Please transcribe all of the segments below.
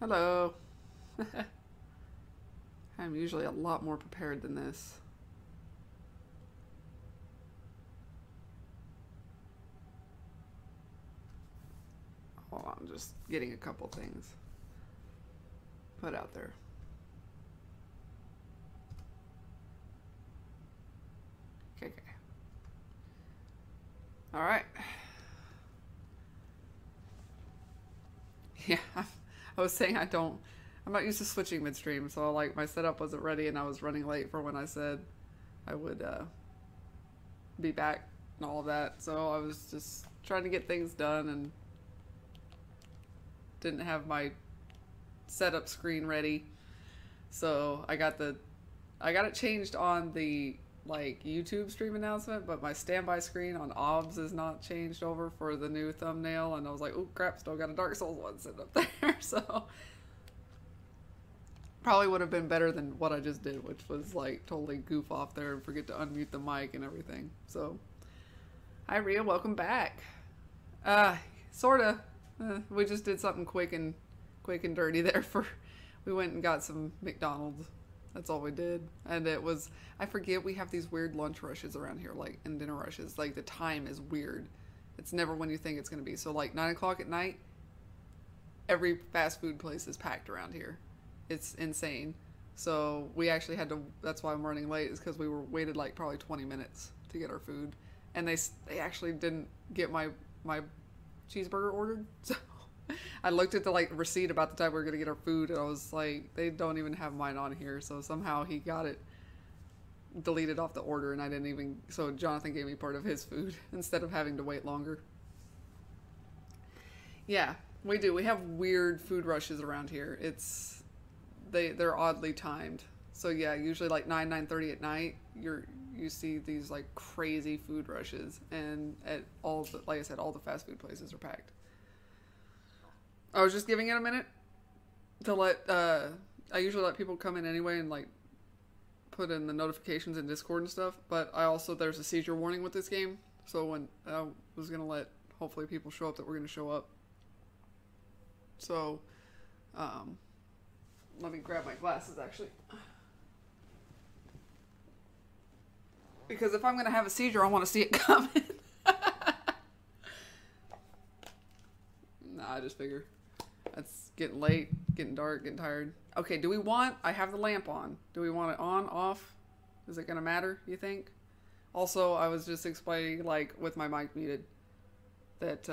Hello. I'm usually a lot more prepared than this. Hold on, just getting a couple things put out there. Okay. All right. Yeah, I was saying I'm not used to switching midstream, so like my setup wasn't ready and I was running late for when I said I would be back and all of that. So I was just trying to get things done and didn't have my setup screen ready. So I got it changed on the like YouTube stream announcement, but my standby screen on OBS is not changed over for the new thumbnail, and I was like, oh crap, still got a Dark Souls one sitting up there. So probably would have been better than what I just did, which was like totally goof off there and forget to unmute the mic and everything. So hi Rhea, welcome back. Sorta. We just did something quick and dirty there for we went and got some McDonald's. That's all we did. And it was, I forget, we have these weird lunch rushes around here, like, and dinner rushes. Like, the time is weird. It's never when you think it's going to be. So, like, 9 o'clock at night, every fast food place is packed around here. It's insane. So, we actually had to, that's why I'm running late, is because we waited, like, probably 20 minutes to get our food. And they actually didn't get my cheeseburger ordered. So, I looked at the like receipt about the time we were gonna get our food, and I was like, they don't even have mine on here. So somehow he got it deleted off the order, and I didn't even. So Jonathan gave me part of his food instead of having to wait longer. Yeah, we do. We have weird food rushes around here. They're oddly timed. So yeah, usually like 9:30 at night, you see these like crazy food rushes, and at all the, like I said, all the fast food places are packed. I was just giving it a minute to let, I usually let people come in anyway and like put in the notifications in Discord and stuff, but there's a seizure warning with this game, so when I was going to let hopefully people show up that were going to show up. So, let me grab my glasses actually. Because if I'm going to have a seizure, I want to see it coming. Nah, I just figure. It's getting late, getting dark, getting tired. Okay, I have the lamp on. Do we want it on, off? Is it going to matter, you think? Also, I was just explaining, like, with my mic muted, that,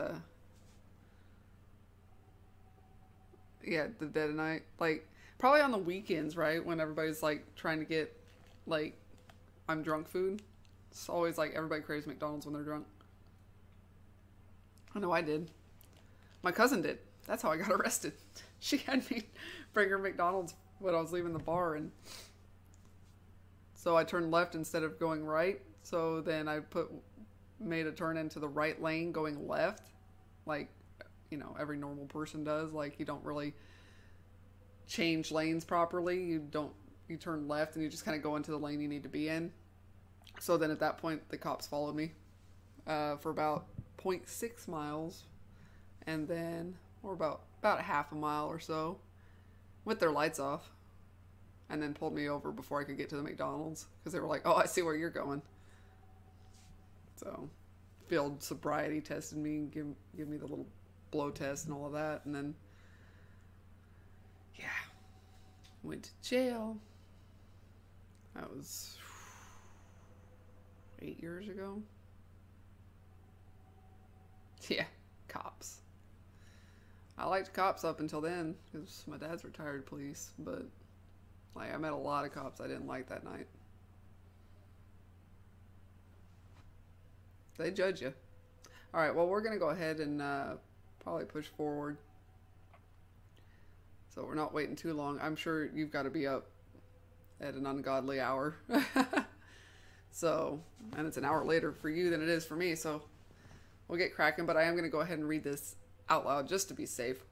yeah, the dead of night. Like, probably on the weekends, right? When everybody's, like, trying to get, like, I'm drunk food. It's always, like, everybody craves McDonald's when they're drunk. I know I did. My cousin did. That's how I got arrested. She had me bring her McDonald's when I was leaving the bar, and so I turned left instead of going right. So then I made a turn into the right lane going left, like, you know, every normal person does. Like, you don't really change lanes properly. You turn left and you just kind of go into the lane you need to be in. So then at that point, the cops followed me for about 0.6 miles. And then, or about a half a mile or so, with their lights off, and then pulled me over before I could get to the McDonald's, because they were like, oh, I see where you're going. So, field sobriety tested me and give me the little blow test and all of that, and then, yeah, went to jail. That was 8 years ago. Yeah, cops. I liked cops up until then, because my dad's retired police, but like I met a lot of cops I didn't like that night. They judge you. Alright, well, we're going to go ahead and probably push forward. So we're not waiting too long. I'm sure you've got to be up at an ungodly hour. So, and it's an hour later for you than it is for me, so we'll get cracking, but I am going to go ahead and read this out loud just to be safe.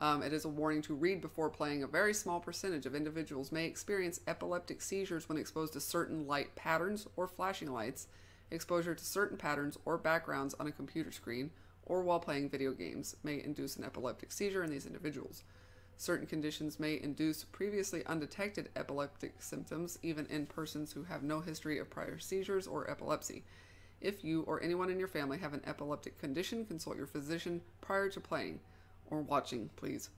It is a warning to read before playing. A very small percentage of individuals may experience epileptic seizures when exposed to certain light patterns or flashing lights, exposure to certain patterns or backgrounds on a computer screen, or while playing video games may induce an epileptic seizure in these individuals. Certain conditions may induce previously undetected epileptic symptoms, even in persons who have no history of prior seizures or epilepsy. If you or anyone in your family have an epileptic condition, consult your physician prior to playing or watching, please.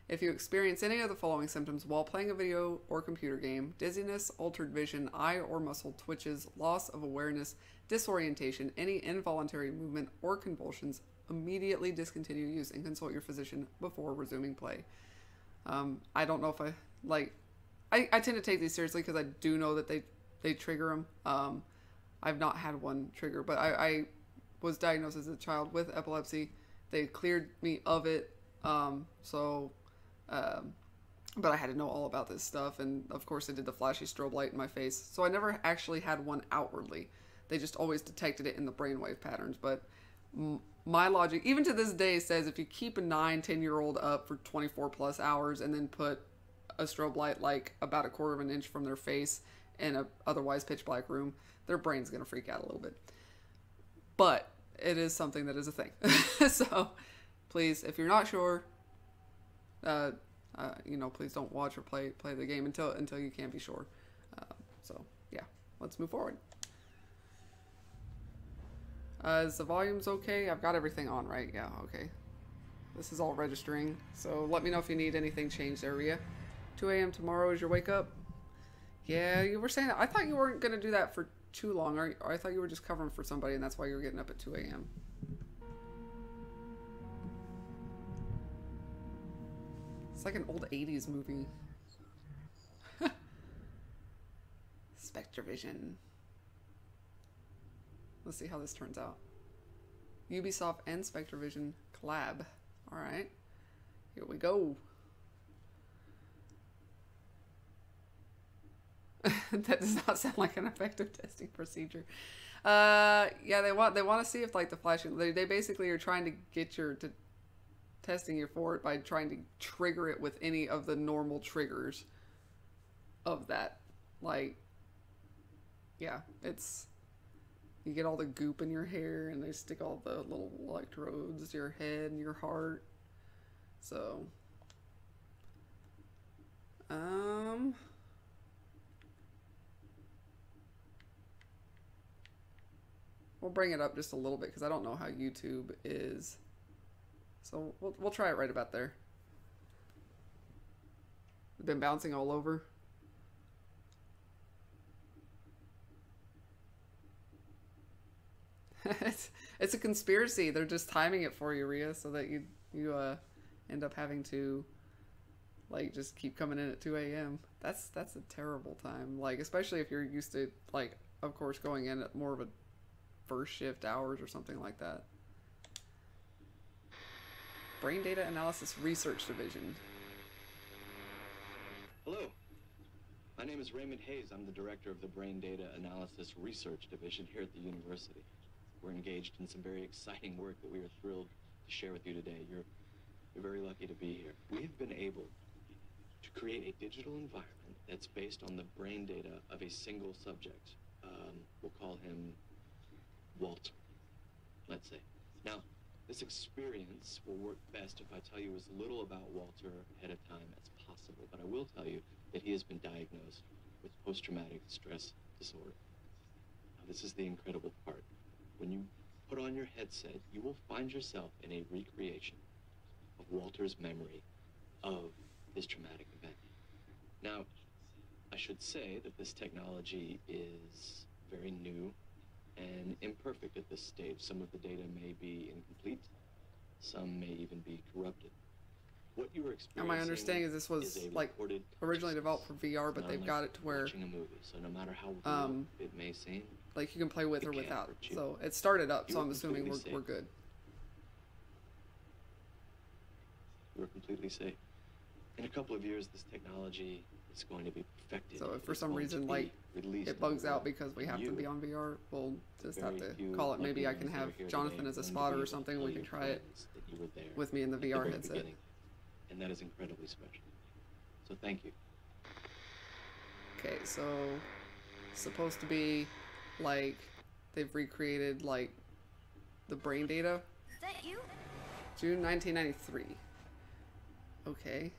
If you experience any of the following symptoms while playing a video or computer game: dizziness, altered vision, eye or muscle twitches, loss of awareness, disorientation, any involuntary movement or convulsions, immediately discontinue use and consult your physician before resuming play. I don't know if I tend to take these seriously because I do know that they trigger them. I've not had one trigger, but I was diagnosed as a child with epilepsy. They cleared me of it. But I had to know all about this stuff, and of course they did the flashy strobe light in my face. So I never actually had one outwardly. They just always detected it in the brainwave patterns. But my logic, even to this day, says if you keep a 9-10-year-old up for 24 plus hours and then put a strobe light like about 1/4 of an inch from their face in a otherwise pitch black room, their brain's going to freak out a little bit. But it is something that is a thing. So please, if you're not sure, please don't watch or play the game until you can be sure. So yeah, let's move forward. Is the volume's okay? I've got everything on, right? Yeah, okay. This is all registering, so let me know if you need anything changed there, Rhea. 2 a.m. tomorrow is your wake up? Yeah, you were saying that. I thought you weren't going to do that for too long, or I thought you were just covering for somebody and that's why you were getting up at 2 a.m. It's like an old 80s movie. Spectrovision. Let's see how this turns out. Ubisoft and Spectrovision collab. Alright. Here we go. That does not sound like an effective testing procedure. Yeah, they want to see if like the flashing, they basically are trying to get testing you for it by trying to trigger it with any of the normal triggers of that. Like, yeah, you get all the goop in your hair and they stick all the little electrodes to your head and your heart. So, we'll bring it up just a little bit because I don't know how YouTube is. So we'll try it right about there. Been bouncing all over. It's a conspiracy. They're just timing it for you, Rhea, so that you end up having to like just keep coming in at 2 a.m. That's a terrible time. Like, especially if you're used to, like, of course, going in at more of a first shift hours or something like that. Brain Data Analysis Research Division. Hello. My name is Raymond Hayes. I'm the director of the Brain Data Analysis Research Division here at the university. We're engaged in some very exciting work that we are thrilled to share with you today. You're very lucky to be here. We have been able to create a digital environment that's based on the brain data of a single subject. We'll call him Walter, let's say. Now, this experience will work best if I tell you as little about Walter ahead of time as possible, but I will tell you that he has been diagnosed with post-traumatic stress disorder. Now, this is the incredible part. When you put on your headset, you will find yourself in a recreation of Walter's memory of this traumatic event. Now, I should say that this technology is very new and imperfect at this stage. Some of the data may be incomplete. Some may even be corrupted. What you are experiencing, and my understanding is this was like originally developed for VR, but they've got it to where watching a movie. So no matter how real it may seem, like you can play with or without. So it started up, so I'm assuming we're good. You're completely safe. In a couple of years, this technology is going to be perfected. So if for some reason like it bugs out because we have to be on VR, we'll just have to call it. Maybe I can have Jonathan as a spotter or something. We can try it with me in the VR headset. And that is incredibly special. So thank you. Okay, so it's supposed to be like they've recreated like the brain data. Is that you? June 1993. Okay.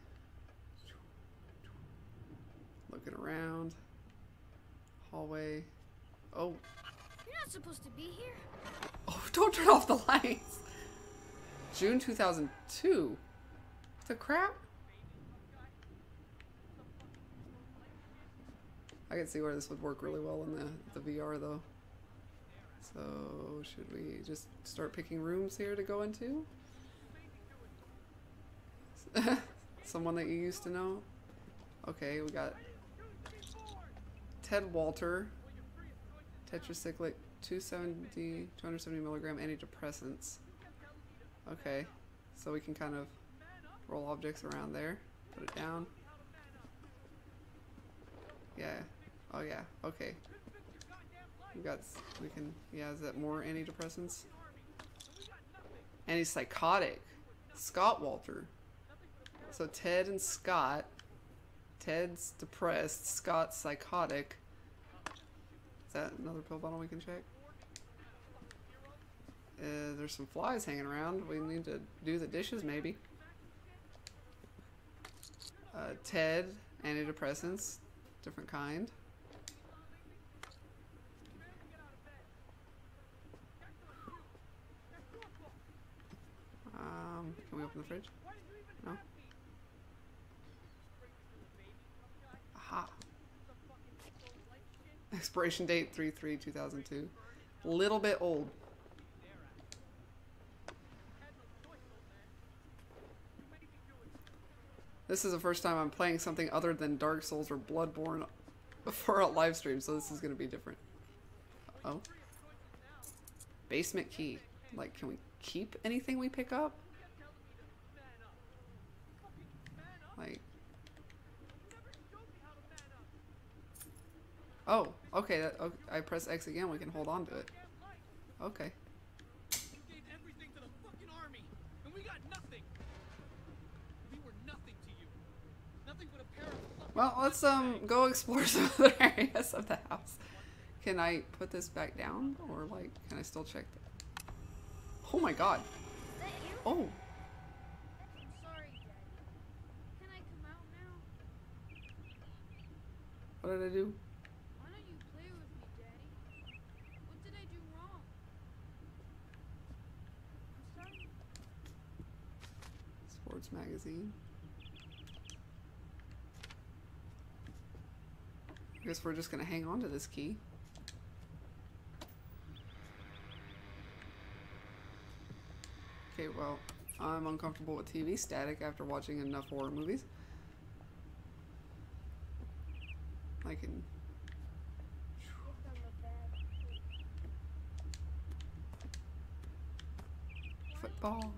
Looking around. Hallway. Oh. You're not supposed to be here. Oh, don't turn off the lights. June 2002. What the crap? I can see where this would work really well in the VR though. So, should we just start picking rooms here to go into? Someone that you used to know? Okay, we got Ted Walter, tetracyclic 270 milligram antidepressants. Okay, so we can kind of roll objects around there, put it down. Yeah. Oh yeah. Okay. We can. Yeah. Is that more antidepressants? Antipsychotic. Scott Walter. So Ted and Scott. Ted's depressed. Scott's psychotic. Is that another pill bottle we can check? There's some flies hanging around. We need to do the dishes maybe. Ted, antidepressants, different kind. Can we open the fridge? No? Aha. Expiration date 3/3/2002. A little bit old. This is the first time I'm playing something other than Dark Souls or Bloodborne for a live stream, so this is going to be different. Oh. Basement key. Like, can we keep anything we pick up? Like... Oh, okay, okay. I press X again, we can hold on to it. Okay. Well, let's go explore some other areas of the house. Can I put this back down, or like, can I still check that? Oh my god. Is that you? Oh. I'm sorry, Daddy. Can I come out now? What did I do? Why don't you play with me, Daddy? What did I do wrong? I'm sorry. Sports magazine. I guess we're just gonna hang on to this key. Okay, well, I'm uncomfortable with TV static after watching enough horror movies. I can... Football.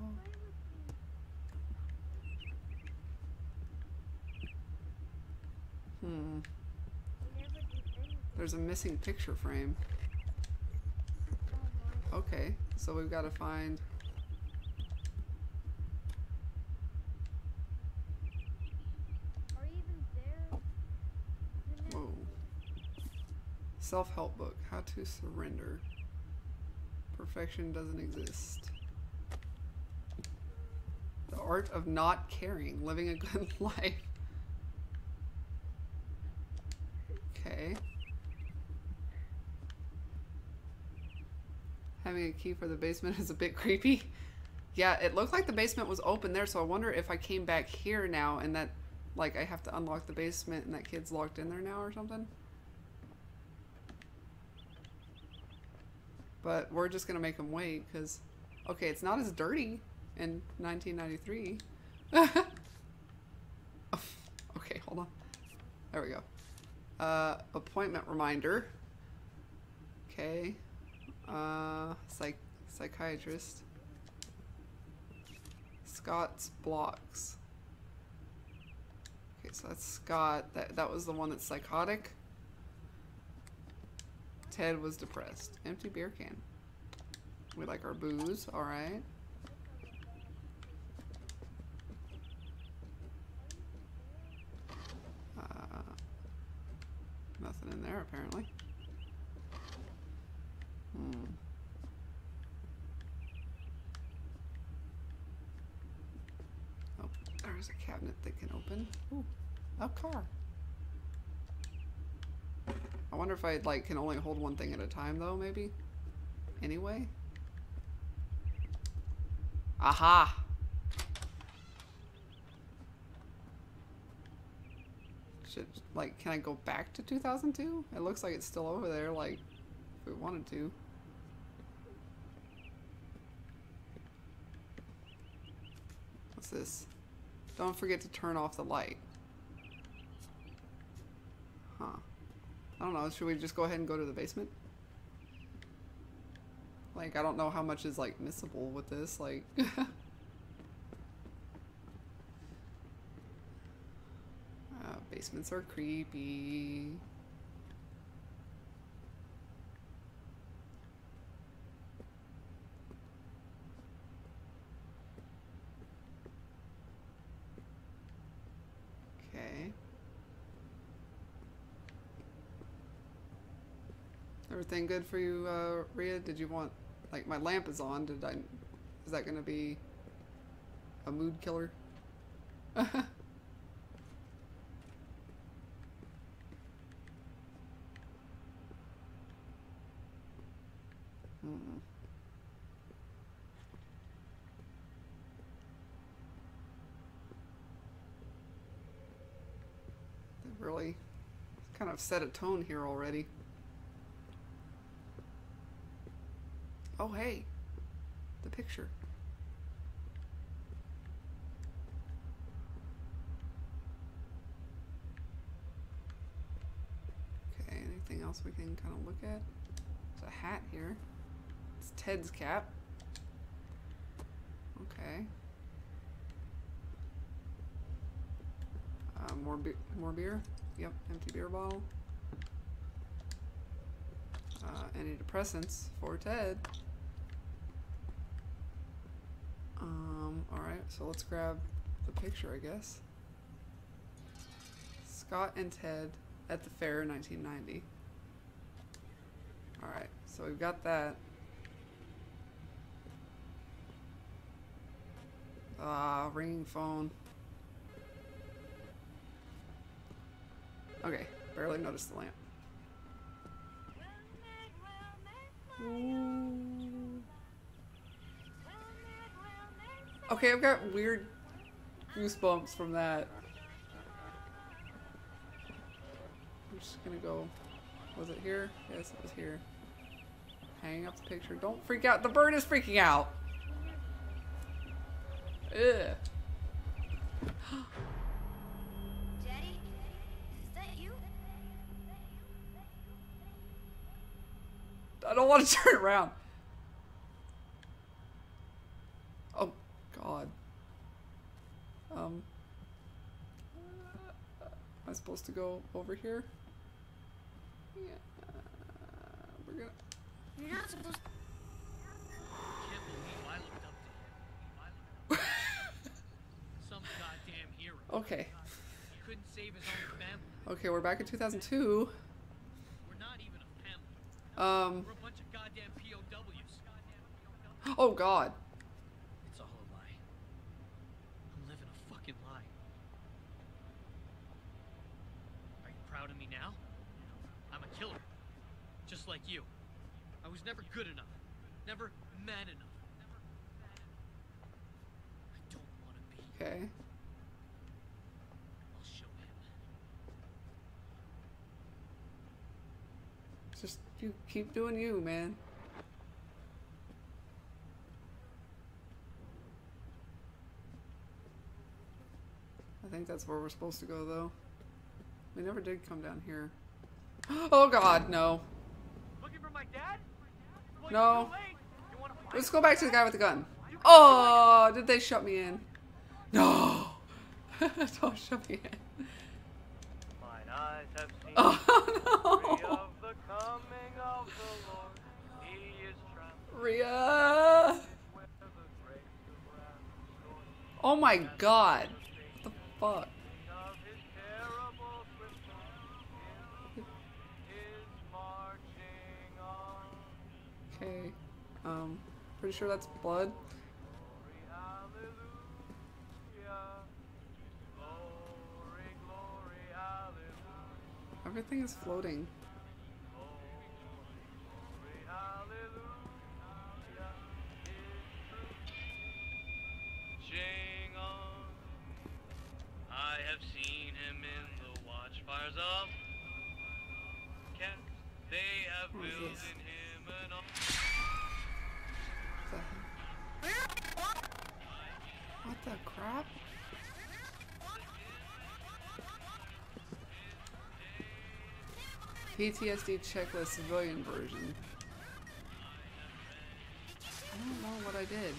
There's a missing picture frame. Okay, so we've got to find... Are you even there? Whoa. Self-help book. How to surrender. Perfection doesn't exist. The art of not caring. Living a good life. Okay. Having a key for the basement is a bit creepy. Yeah, it looked like the basement was open there, so I wonder if I came back here now and that, like, I have to unlock the basement and that kid's locked in there now or something. But we're just gonna make him wait, because, okay, it's not as dirty in 1993. Okay, hold on. There we go. Appointment reminder. Okay. Psychiatrist. Scott's blocks. Okay, so that's Scott. That was the one that's psychotic. Ted was depressed. Empty beer can. We like our booze, alright. Nothing in there apparently. Oh, there There's a cabinet that can open. Ooh, a car. I wonder if I like can only hold one thing at a time though, maybe? Anyway? Aha! Should, like, can I go back to 2002? It looks like it's still over there, like, if we wanted to. What's this? Don't forget to turn off the light. Huh. I don't know, should we just go ahead and go to the basement? Like, I don't know how much is, like, missable with this, like... Basements are creepy. Okay. Everything good for you, Rhea? Did you want, like, my lamp is on. Is that gonna be a mood killer? They really kind of set a tone here already. Oh, hey. The picture. Okay, anything else we can kind of look at? There's a hat here. It's Ted's cap. Okay. More beer. Yep, empty beer bottle. Antidepressants for Ted. Alright, so let's grab the picture, I guess. Scott and Ted at the fair in 1990. Alright, so we've got that. Ringing phone. Okay, barely noticed the lamp. Okay, I've got weird goosebumps from that. I'm just gonna go. Was it here? Yes, it was here. Hanging up the picture. Don't freak out. The bird is freaking out. Ugh. Daddy, is that you? I don't want to turn around. Oh, God. Am I supposed to go over here? Yeah. We're gonna... You're not supposed to. Can't believe I looked up to him. Some goddamn hero. Okay. He couldn't save his own family. Okay, we're back in 2002. We're not even a family. We're a bunch of goddamn POWs. Oh, God. It's all a lie. I'm living a fucking lie. Are you proud of me now? I'm a killer. Just like you. I was never good enough. Never man enough. I don't want to be. Okay. I'll show him. Just you keep doing you, man. I think that's where we're supposed to go, though. We never did come down here. Oh, God, no. Looking for my dad? Well, No. you're too late. You wanna find Let's go back to the guy with the gun. Oh, did they shut me in? No. Don't shut me in. Mine eyes have seen Oh, the no. of the coming of the Lord. He is traveling Rhea. where the grapes of wrath destroy. Oh, my God. What the fuck? Of his terrible swift march, is marching on. Okay. Pretty sure that's blood. Glory, hallelujah. Everything is floating. Sing on. I have seen him in the watchfires of cats. They have What is built this? in him an What the crap? PTSD checklist civilian version. I don't know what I did.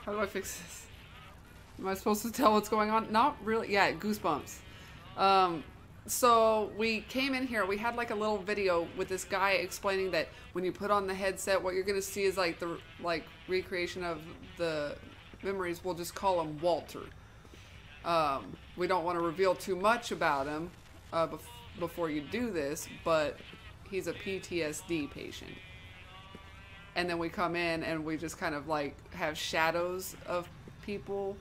How do I fix this? Am I supposed to tell what's going on? Not really. Yeah, goosebumps. So we came in here. We had like a little video with this guy explaining that when you put on the headset, what you're gonna see is like the recreation of the memories. We'll just call him Walter. We don't want to reveal too much about him before you do this, but he's a PTSD patient. And then we come in and we just kind of like have shadows of people.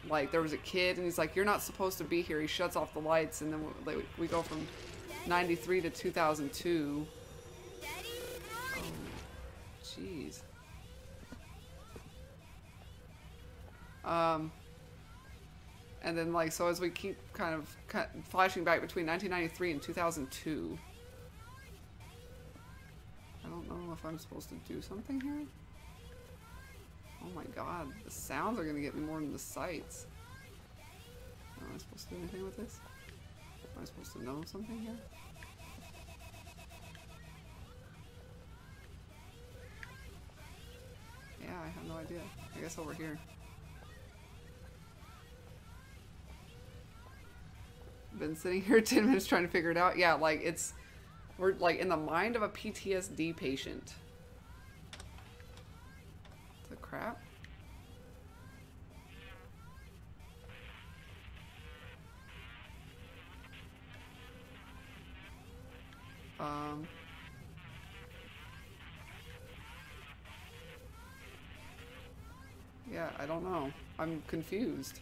Like there was a kid and he's like, "You're not supposed to be here." He shuts off the lights and then we go from 93 to 2002. Oh, jeez. And then like, so as we keep kind of flashing back between 1993 and 2002. I don't know if I'm supposed to do something here. Oh my god, the sounds are gonna get me more than the sights. Am I supposed to do anything with this? Am I supposed to know something here? Yeah, I have no idea. I guess over here. Been sitting here 10 minutes trying to figure it out. Yeah, like we're like in the mind of a PTSD patient. The crap? Yeah, I don't know. I'm confused.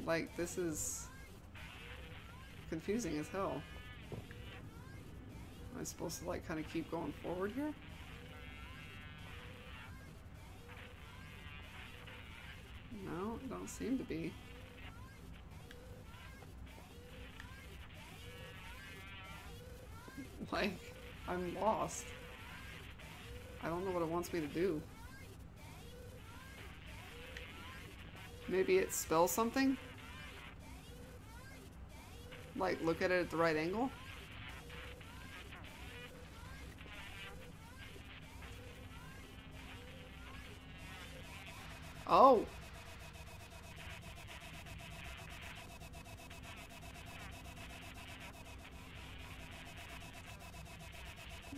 Like, this is confusing as hell. Am I supposed to, like, kind of keep going forward here? No, it don't seem to be. Like, I'm lost. I don't know what it wants me to do. Maybe it spells something? Like, look at it at the right angle? Oh!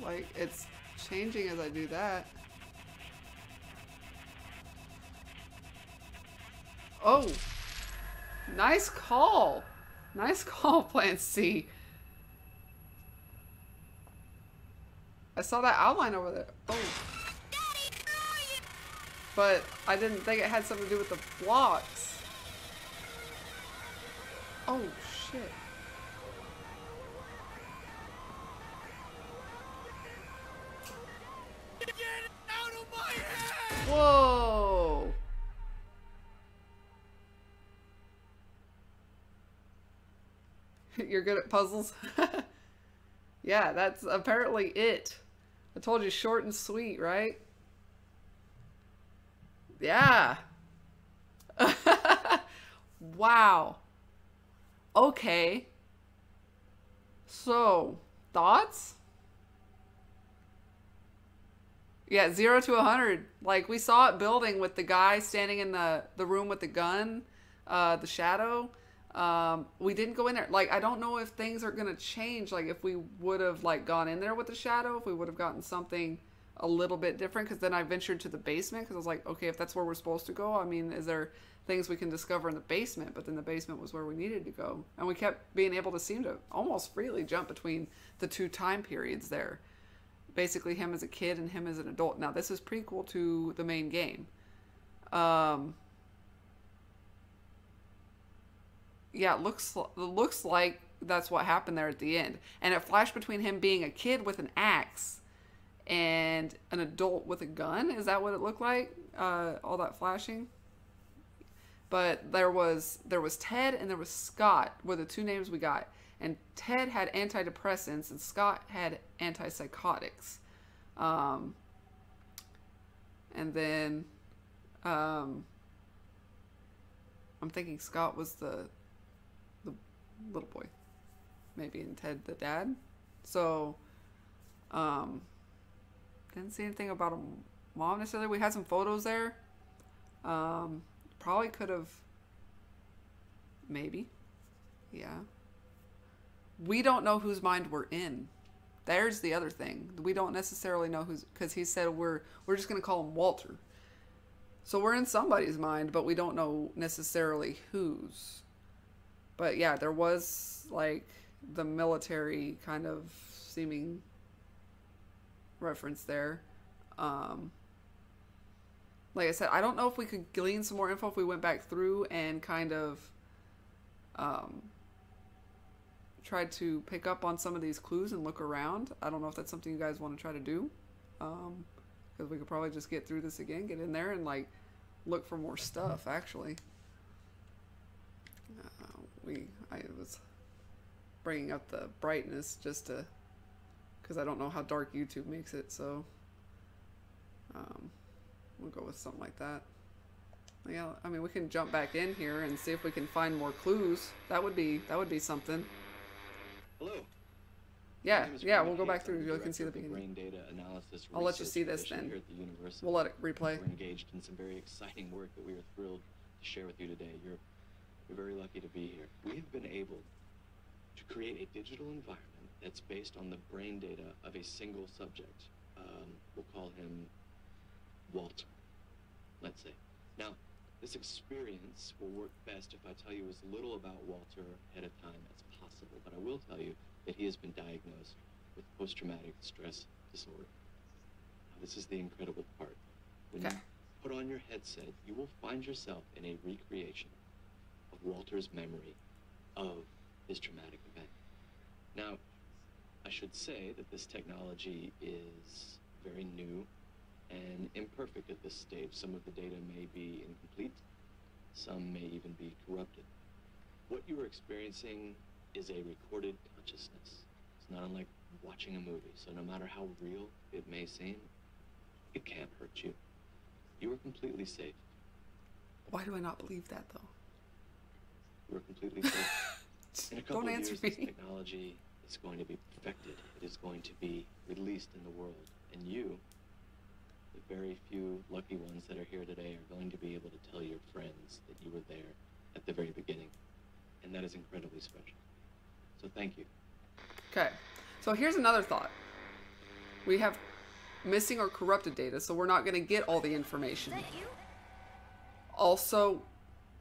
Like, it's changing as I do that. Oh! Nice call! Nice call, Plan C. I saw that outline over there. Oh. But I didn't think it had something to do with the blocks. Oh, shit. Get it out of my head! Whoa! You're good at puzzles? Yeah, that's apparently it. I told you, short and sweet, right? Yeah. Wow. Okay. So, thoughts? Yeah, 0 to 100. Like, we saw it building with the guy standing in the room with the gun, the shadow. We didn't go in there. Like, I don't know if things are gonna change. Like, if we would have, like, gone in there with the shadow, if we would have gotten something a little bit different, because then I ventured to the basement because I was like, okay, if that's where we're supposed to go, I mean, is there things we can discover in the basement? But then the basement was where we needed to go, and we kept being able to seem to almost freely jump between the two time periods there. Basically, him as a kid and him as an adult. Now, this is prequel to the main game. Yeah, it looks like that's what happened there at the end. And it flashed between him being a kid with an axe and an adult with a gun. Is that what it looked like? All that flashing. But there was Ted and there was Scott were the two names we got. And Ted had antidepressants and Scott had antipsychotics. And then I'm thinking Scott was the little boy, maybe, and Ted the dad. So didn't see anything about a mom necessarily. We had some photos there. Probably could have, maybe, yeah. We don't know whose mind we're in. There's the other thing. We don't necessarily know who's, because he said we're just gonna call him Walter. So we're in somebody's mind, but we don't know necessarily whose. But yeah, there was like the military kind of seeming reference there. Like I said, I don't know if we could glean some more info if we went back through and kind of tried to pick up on some of these clues and look around. I don't know if that's something you guys want to try to do. Because we could probably just get through this again, get in there and like look for more stuff actually. I was bringing up the brightness just to, because I don't know how dark YouTube makes it, so we'll go with something like that. Yeah, I mean, we can jump back in here and see if we can find more clues. That would be something. Hello. Yeah, we'll go back through. You can see the beginning. Brain data analysis I'll let you see this division then. Here at the university. We'll let it replay. We're engaged in some very exciting work that we are thrilled to share with you today. You're very lucky to be here. We've been able to create a digital environment that's based on the brain data of a single subject. We'll call him Walter, let's say. Now, this experience will work best if I tell you as little about Walter ahead of time as possible, but I will tell you that he has been diagnosed with post-traumatic stress disorder. Now, this is the incredible part. When you put on your headset, you will find yourself in a recreation of Walter's memory of his traumatic event. Now, I should say that this technology is very new and imperfect at this stage. Some of the data may be incomplete, some may even be corrupted. What you are experiencing is a recorded consciousness. It's not unlike watching a movie, so no matter how real it may seem, it can't hurt you. You are completely safe. Why do I not believe that, though? You are completely safe. In a couple Don't of answer years, me. this technology is going to be perfected. It is going to be released in the world. And you, the very few lucky ones that are here today, are going to be able to tell your friends that you were there at the very beginning. And that is incredibly special. So thank you. Okay, so here's another thought. We have missing or corrupted data, so we're not going to get all the information. Is that you? Also,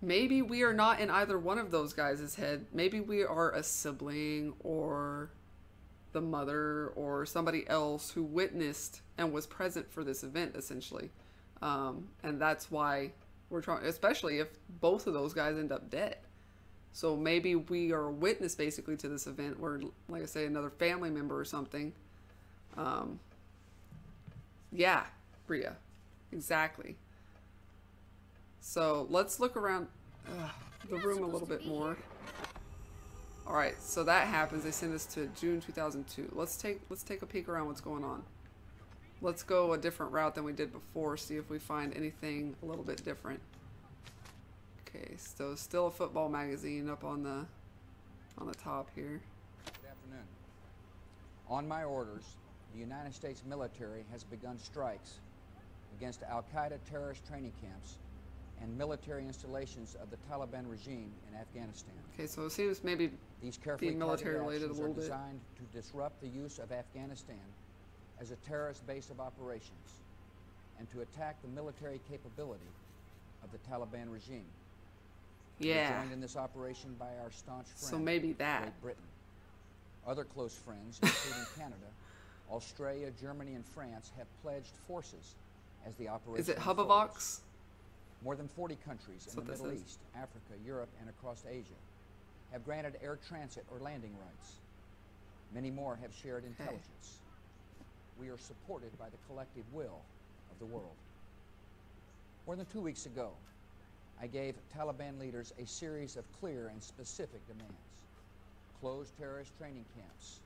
maybe we are not in either one of those guys' head. Maybe we are a sibling or the mother or somebody else who witnessed and was present for this event, essentially. And that's why we're trying, especially if both of those guys end up dead. So maybe we are a witness basically to this event where, like I say, another family member or something. Yeah, Bria. Exactly. So let's look around the room a little bit more. All right, so that happens. They send us to June 2002. Let's take a peek around what's going on. Let's go a different route than we did before. See if we find anything a little bit different. Okay, so still a football magazine up on the top here. Good afternoon. On my orders, the United States military has begun strikes against Al-Qaeda terrorist training camps and military installations of the Taliban regime in Afghanistan. Okay, so it seems maybe These carefully being military targeted related a actions little are bit. designed to disrupt the use of Afghanistan as a terrorist base of operations and to attack the military capability of the Taliban regime. We are Yeah. joined in this operation by our staunch friend, So maybe that. Great Britain. Other close friends, including Canada, Australia, Germany, and France, have pledged forces as the operation Is it unfolds. Hubavox? More than 40 countries That's in what the this Middle is. East, Africa, Europe, and across Asia have granted air transit or landing rights. Many more have shared intelligence. We are supported by the collective will of the world. More than 2 weeks ago, I gave Taliban leaders a series of clear and specific demands. Close terrorist training camps,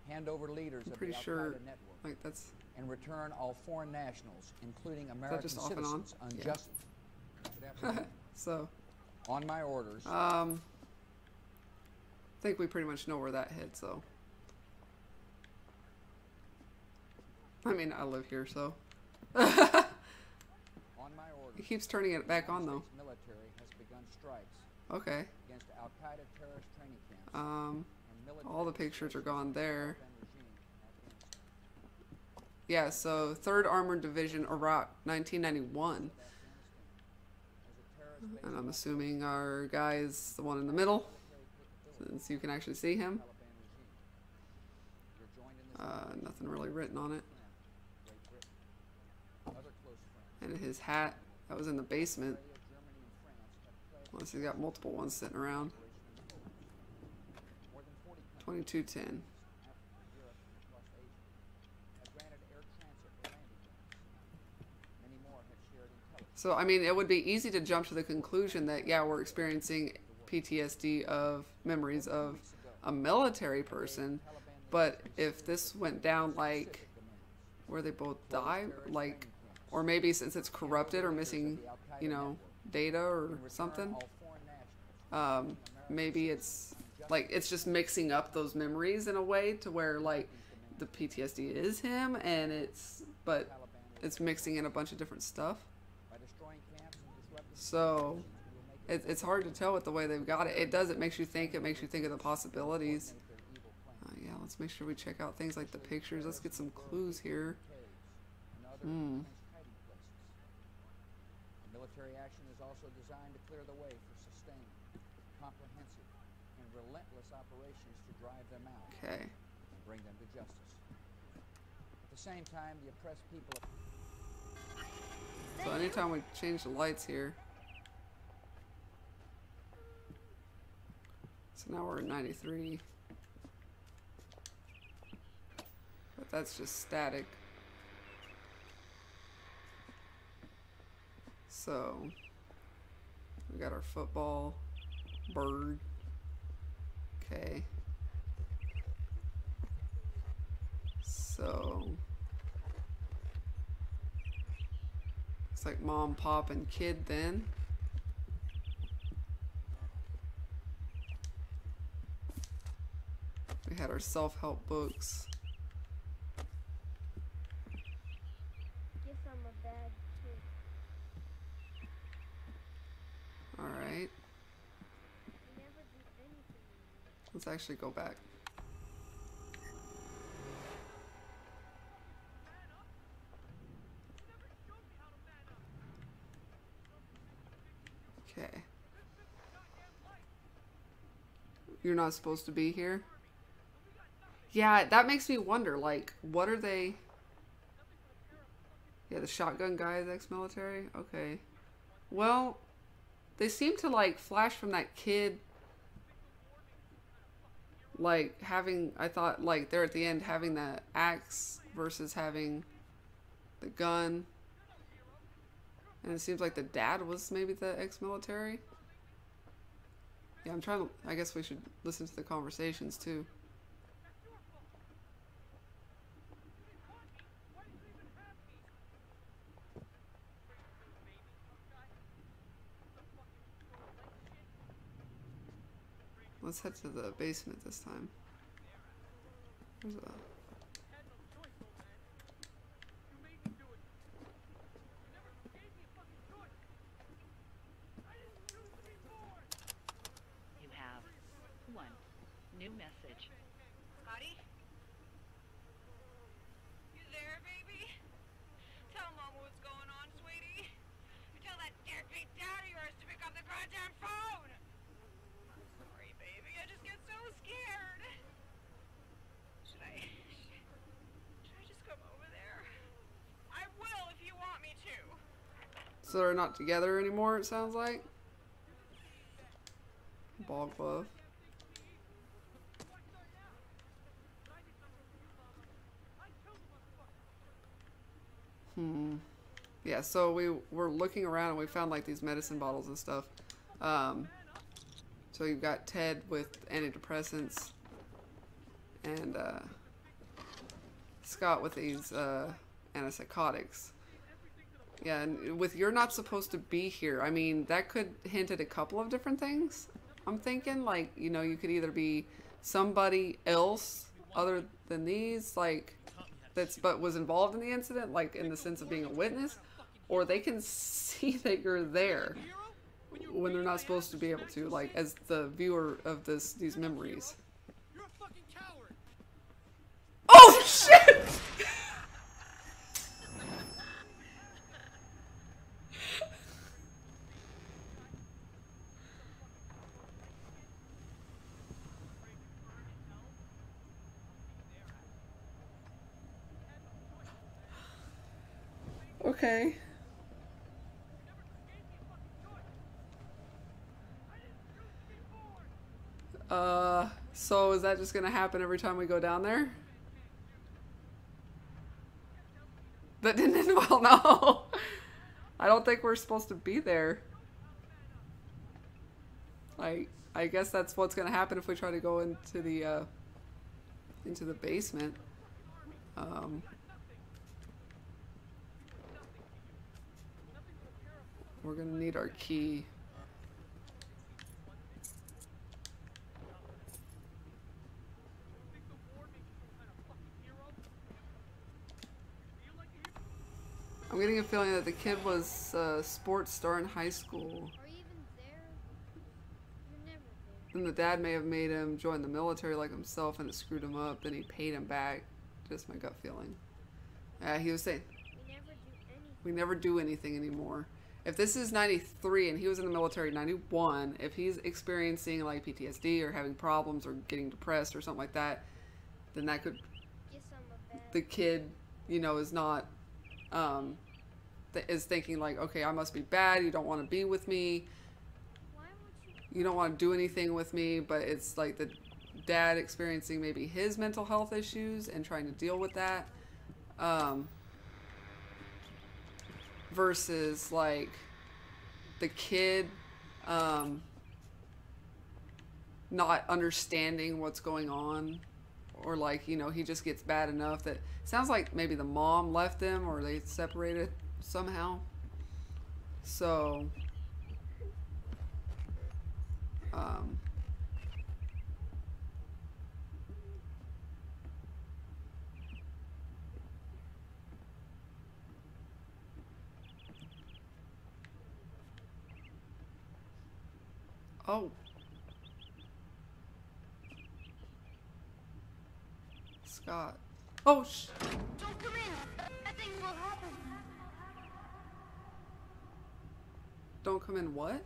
hand over leaders I'm of the pretty Al-Qaeda sure, network, like, that's... and return all foreign nationals, including American just off and on? citizens, Yeah. unjustly. Good afternoon. So, On my orders, I think we pretty much know where that hit, so. I mean, I live here, so. on my orders, He keeps turning it back on, the though. United States military has begun strikes Okay. against Al-Qaeda terrorist training camps Um, and military all the pictures are gone there. Taliban regime in Afghanistan. Yeah, so 3rd Armored Division, Iraq, 1991. As a terrorist base And I'm of assuming our guy is the one in the middle, military capability since you can actually see him. Taliban regime. You're joined in this operation Nothing really written on it. Great Britain. Other close friends, And his hat, that was in the basement. Australia, Germany, and France have pledged Unless he's got multiple ones sitting around. operation unfolds. More than 40 countries, 2210. Africa, Europe, and across Asia have granted air transit or landing rights. Many more have shared intelligence. So, I mean, it would be easy to jump to the conclusion that, yeah, we're experiencing PTSD of memories of a military person. But if this went down like where they both die, like, or maybe since it's corrupted or missing, you know, data or something, maybe it's like it's just mixing up those memories in a way to where like the PTSD is him and but it's mixing in a bunch of different stuff. By destroying camps and disrupting So it's hard to tell with the way they've got it. It does. It makes you think. It makes you think of the possibilities. their evil plans. Yeah, let's make sure we check out things like the pictures. Let's get some clues here. Caves and other Hmm. entrenched hiding places. The military action is also designed to clear the way for sustained, comprehensive, and relentless operations to drive them out Okay. and bring them to justice. At the same time, the oppressed people of So anytime we change the lights here. So now we're at 93. But that's just static. So we got our football, bird. Okay. So it's like mom, pop, and kid then. We had our self-help books. Guess I'm a bad kid. All right. I never do anything. Let's actually go back. Okay. You're not supposed to be here? Yeah, that makes me wonder, like, what are they... Yeah, the shotgun guy is ex-military? Okay. Well, they seem to, like, flash from that kid, like, having... I thought, like, they're at the end having the axe versus having the gun. And it seems like the dad was maybe the ex-military. Yeah, I'm trying to... I guess we should listen to the conversations, too. Let's head to the basement this time. There's a... You have one new message. Scotty? You So they're not together anymore, it sounds like. Ball glove. Yeah, so we were looking around and we found like these medicine bottles and stuff. So you've got Ted with antidepressants and Scott with these antipsychotics. Yeah, and with "you're not supposed to be here," I mean, that could hint at a couple of different things. I'm thinking, like, you know, you could either be somebody else other than these, like, but was involved in the incident, like in the sense of being a witness, or they can see that you're there when they're not supposed to be able to, like, as the viewer of these memories. You're a fucking coward. Oh shit! Okay. So is that just gonna happen every time we go down there? That didn't end well, no. I don't think we're supposed to be there. I guess that's what's gonna happen if we try to go into the basement. We're gonna need our key. I'm getting a feeling that the kid was a sports star in high school. Are you even there? You're never there. Then the dad may have made him join the military like himself and it screwed him up. Then he paid him back. Just my gut feeling. He was saying, We never do anything. we never do anything anymore. If this is 93 and he was in the military 91, if he's experiencing like PTSD or having problems or getting depressed or something like that, then that could, Guess I'm a bad. the kid, you know, is not, is thinking like, okay, I must be bad. You don't want to be with me. Why won't you? You don't want to do anything with me, but it's like the dad experiencing maybe his mental health issues and trying to deal with that. Versus like the kid not understanding what's going on, or like, you know, he just gets bad enough that sounds like maybe the mom left them or they separated somehow. So oh, Scott. Oh, Don't come in. Nothing will happen. don't come in. What?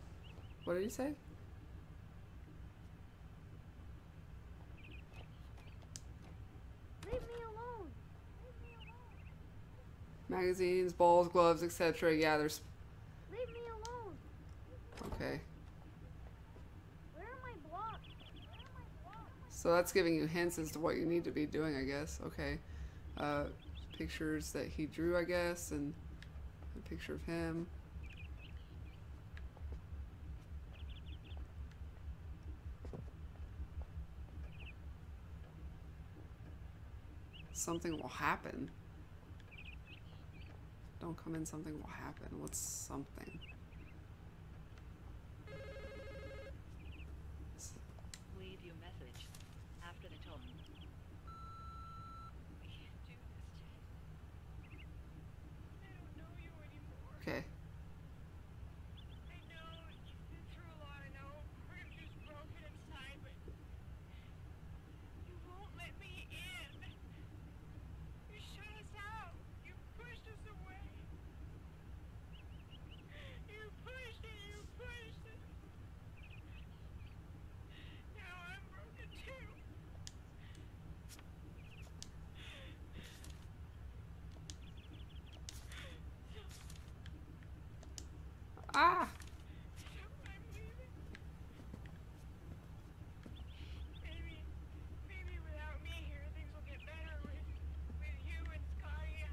What did he say? Leave me alone. Leave me alone. Magazines, balls, gloves, etc. Yeah, there's. Leave me alone. Okay. Where are my blocks? Where are my blocks? So that's giving you hints as to what you need to be doing, I guess. Okay. Pictures that he drew, I guess, and a picture of him. Something will happen. Don't come in, something will happen. What's something? Leave your message after the tone. We can't do this, Ted. I don't know you anymore. Okay. I know you've been through a lot. I know part of you's broken inside, but you won't let me in. You shut us out. You pushed us away. You pushed it. You pushed it. Now I'm broken too. I'm leaving. Maybe without me here, things will get better with you and Scotty.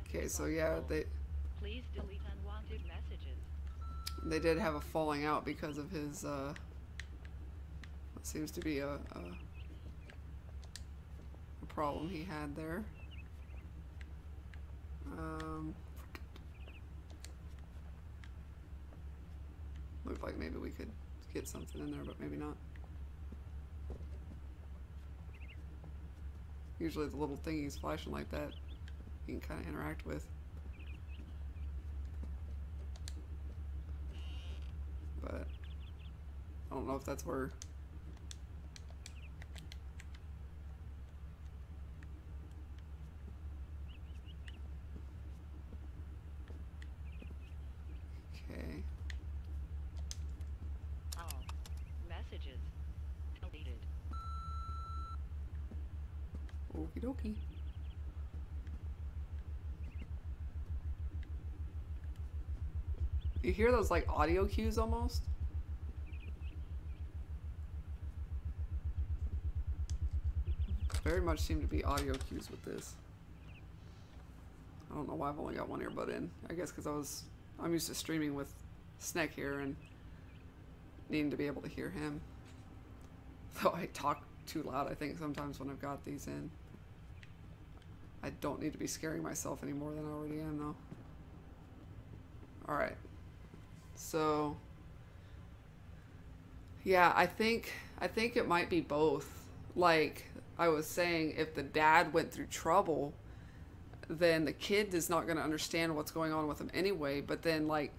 Okay, so yeah, Please delete unwanted messages. they did have a falling out because of his what seems to be a problem he had there. Looked like maybe we could get something in there, but maybe not. Usually the little thingies flashing like that you can kind of interact with. But I don't know if that's where... Okay. All messages deleted. Okie dokie. You hear those like audio cues almost? Very much seem to be audio cues with this. I don't know why I've only got one earbud in. I guess because I'm used to streaming with Sneck here and needing to be able to hear him. Though I talk too loud, I think, sometimes when I've got these in. I don't need to be scaring myself any more than I already am, though. Alright. So... yeah, I think it might be both. Like I was saying, if the dad went through trouble, then the kid is not going to understand what's going on with him anyway. But then, like,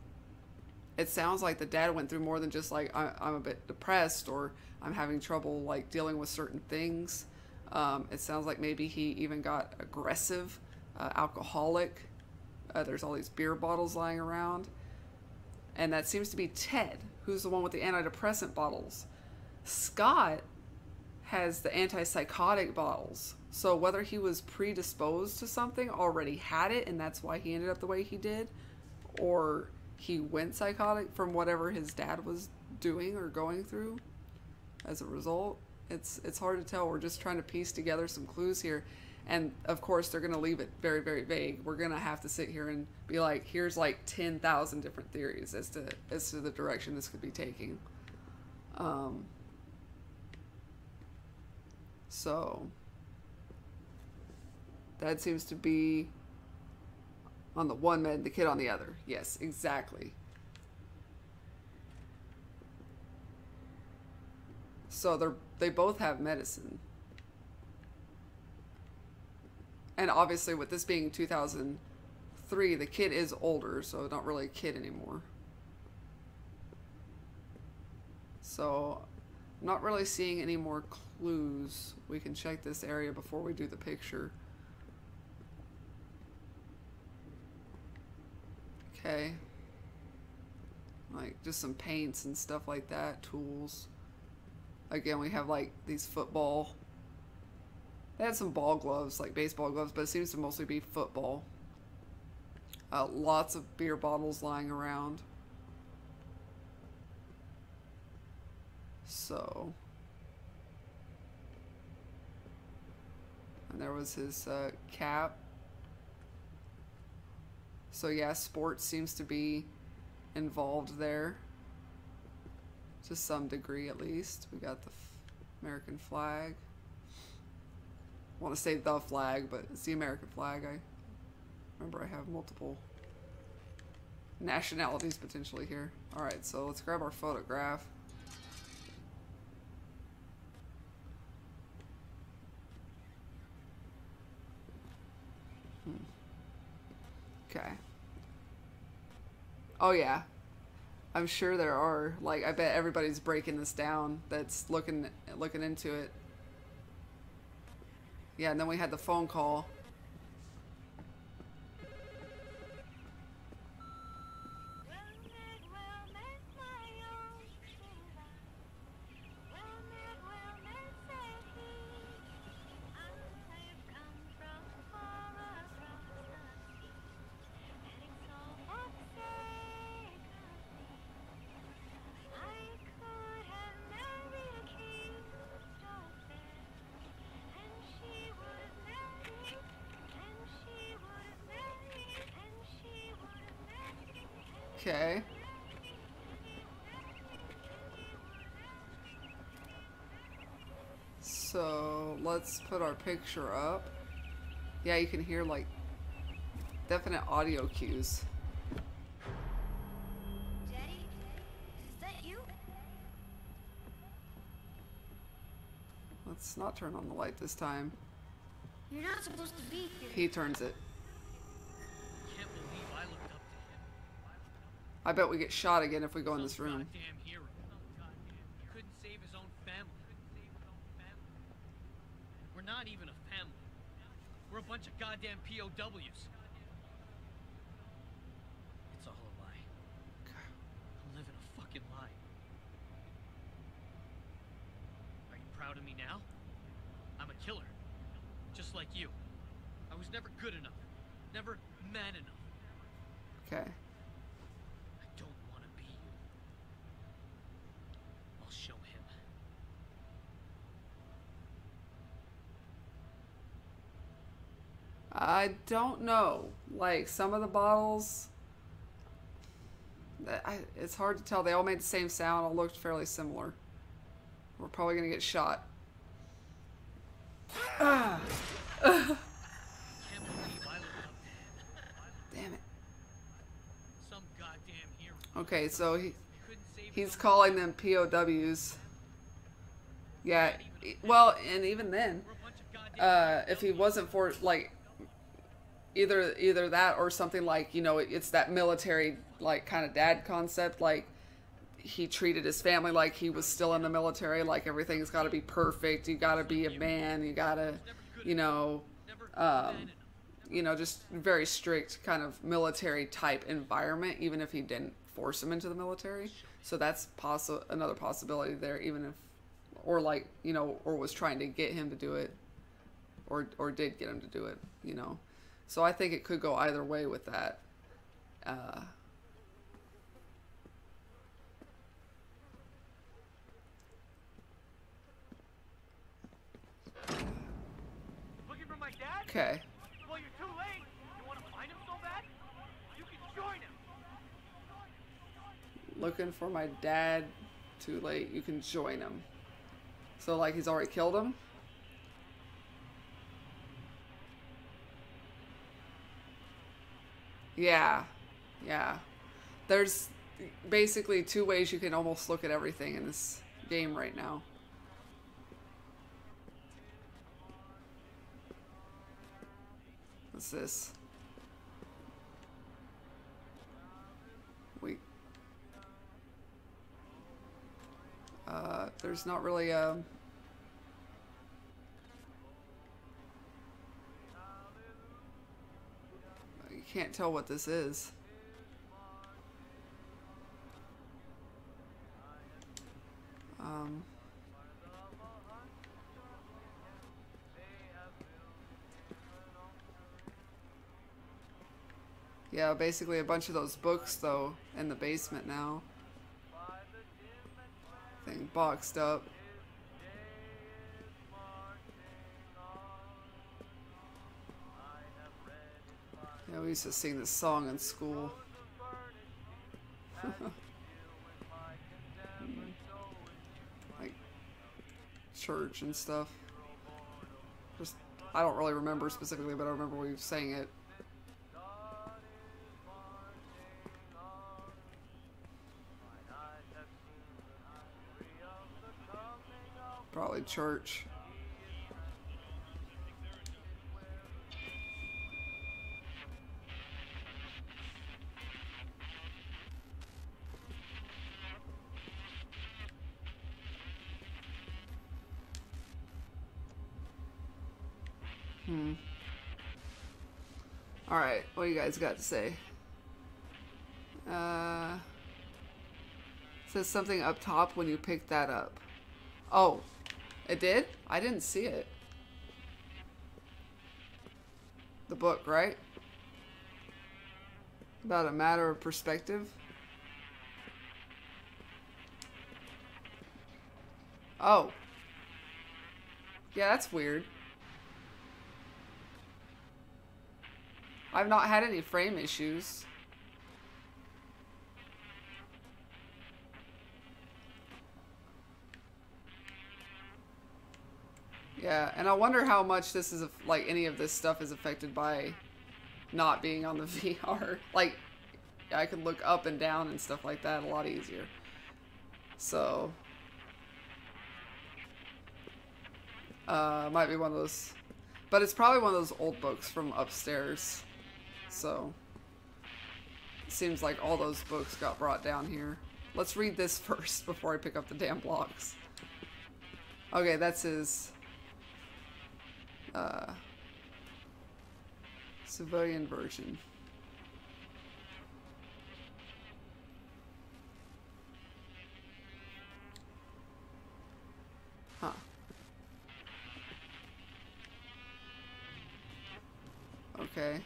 it sounds like the dad went through more than just like, I'm a bit depressed or I'm having trouble like dealing with certain things. It sounds like maybe he even got aggressive, alcoholic. There's all these beer bottles lying around. And that seems to be Ted, who's the one with the antidepressant bottles. Scott has the antipsychotic bottles. So whether he was predisposed to something, already had it, and that's why he ended up the way he did, or he went psychotic from whatever his dad was doing or going through as a result. It's hard to tell. We're just trying to piece together some clues here. And of course, they're going to leave it very, very vague. We're going to have to sit here and be like, here's like 10,000 different theories as to the direction this could be taking. So Dad seems to be on the one med, the kid on the other. Yes, exactly. So they both have medicine. And obviously with this being 2003, the kid is older, so not really a kid anymore. So I'm not really seeing any more clues. We can check this area before we do the picture. Okay. Like just some paints and stuff like that, tools. Again, we have like these football. They had some ball gloves, like baseball gloves, but it seems to mostly be football. Lots of beer bottles lying around. So. And there was his cap. So yeah, sports seems to be involved there. To some degree, at least. We got the American flag. I want to say the flag, but it's the American flag. I remember I have multiple nationalities potentially here. Alright, so let's grab our photograph. Okay. Oh yeah. I'm sure there are. Like, I bet everybody's breaking this down that's looking into it. Yeah, and then we had the phone call. Okay. So let's put our picture up. Yeah, you can hear like definite audio cues. Daddy? Is that you? Let's not turn on the light this time. You're not supposed to be here. He turns it. Can't believe I looked up to him. I bet we get shot again if we go in this Some room. goddamn hero. He couldn't save his own family. We're not even a family. We're a bunch of goddamn POWs. It's all a lie. I'm living a fucking lie. Are you proud of me now? I'm a killer. Just like you. I was never good enough. Never man enough. Okay. I don't want to be you. I'll show him. I don't know. Like some of the bottles, it's hard to tell. They all made the same sound. All looked fairly similar. We're probably gonna get shot. Ah. Can't believe I looked up to him. Damn it. Some goddamn hero. Okay, so Couldn't save his he's own calling them POWs. Yeah. Well, and even then, We're a bunch of goddamn if he wasn't for like either that or something like, you know, it's that military like kind of dad concept, like he treated his family like he was still in the military, like everything's got to be perfect, you got to be a man, you got to, you know, just very strict kind of military type environment, even if he didn't force him into the military. So that's another possibility there, even if, or like, you know, or was trying to get him to do it, or did get him to do it, you know. So I think it could go either way with that. Looking for my dad? Okay. Well, you're too late. You want to find him so bad? You can join him. Looking for my dad. Too late. You can join him. So like he's already killed him? Yeah. Yeah. There's basically two ways you can almost look at everything in this game right now. What's this? There's not really a... You can't tell what this is. Yeah, basically a bunch of those books, though, in the basement now. Thing boxed up. Yeah, we used to sing this song in school. Like church and stuff. Just, I don't really remember specifically, but I remember we sang it. Probably church. Alright, what do you guys got to say? Says something up top when you pick that up. Oh, it did? I didn't see it. The book, right? About a matter of perspective. Oh. Yeah, that's weird. I've not had any frame issues. Yeah, and I wonder how much this is, like, any of this stuff is affected by not being on the VR. Like, I could look up and down and stuff like that a lot easier. So, might be one of those, but it's probably one of those old books from upstairs. So, it seems like all those books got brought down here. Let's read this first before I pick up the damn blocks. Okay, that's his civilian version. Huh. Okay.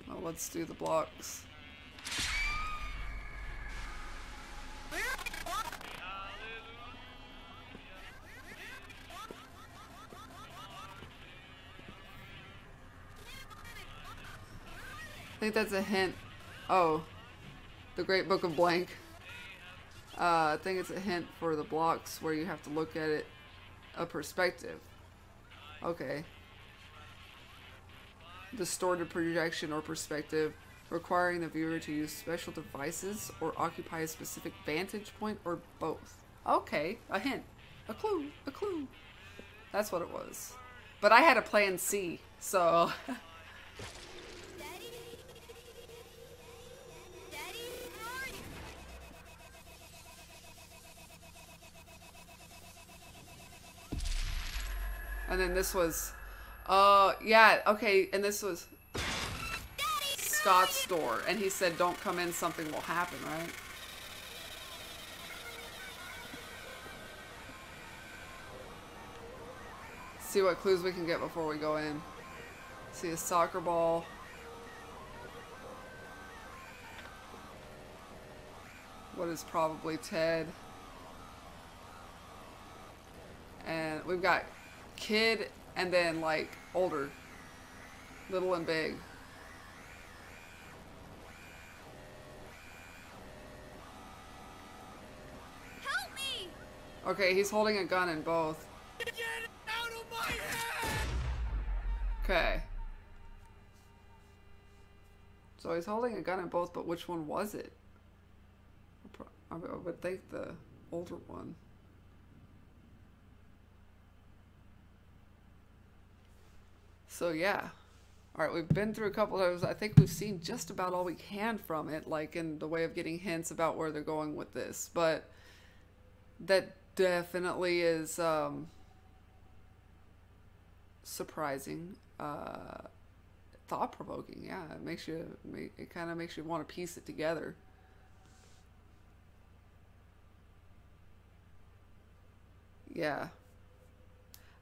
Well, let's do the blocks. I think that's a hint. Oh, the Great Book of Blank. I think it's a hint for the blocks where you have to look at it a perspective. Okay. Distorted projection or perspective, requiring the viewer to use special devices or occupy a specific vantage point or both. Okay, a hint. A clue. A clue. That's what it was. But I had a plan C, so... And then this was, yeah, okay, and this was Scott's door, and he said, don't come in, something will happen, right? See what clues we can get before we go in. See a soccer ball. What is probably Ted. And we've got kid and then like older, little and big. Help me! Okay, he's holding a gun in both. Get it out of my head! Okay. So he's holding a gun in both, but which one was it? I would think the older one. So yeah. Alright, we've been through a couple of those. I think we've seen just about all we can from it, like in the way of getting hints about where they're going with this. But that definitely is surprising, thought-provoking. Yeah, it makes you, it kind of makes you want to piece it together. Yeah.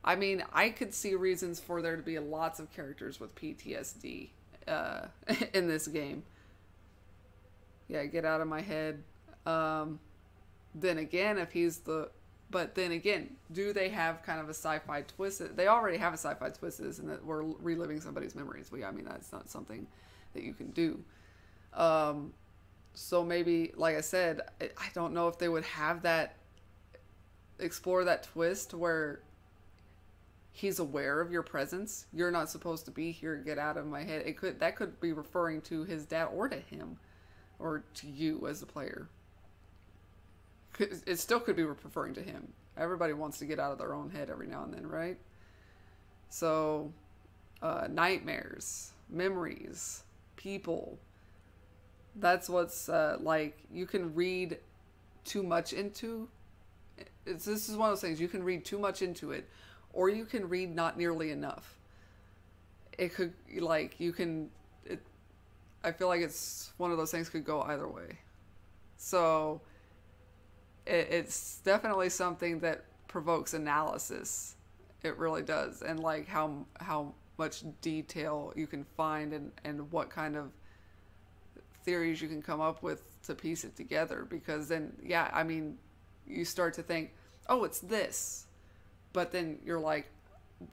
I mean, I could see reasons for there to be lots of characters with PTSD in this game. Yeah, get out of my head. Then again, if he's the... But then again, do they have kind of a sci-fi twist? They already have a sci-fi twist, and that we're reliving somebody's memories. I mean, that's not something that you can do. So maybe, like I said, I don't know if they would have that... Explore that twist where... he's aware of your presence. You're not supposed to be here. Get out of my head. That could be referring to his dad or to him, or to you as the player. It still could be referring to him. Everybody wants to get out of their own head every now and then, right? So, nightmares, memories, people. That's what's like. You can read too much into. This is one of those things. You can read too much into it. Or you can read not nearly enough. It could, like, you can... I feel like it's one of those things could go either way. So, it's definitely something that provokes analysis. It really does. And, like, how much detail you can find and what kind of theories you can come up with to piece it together. Because then, yeah, I mean, you start to think, oh, it's this. But then you're like,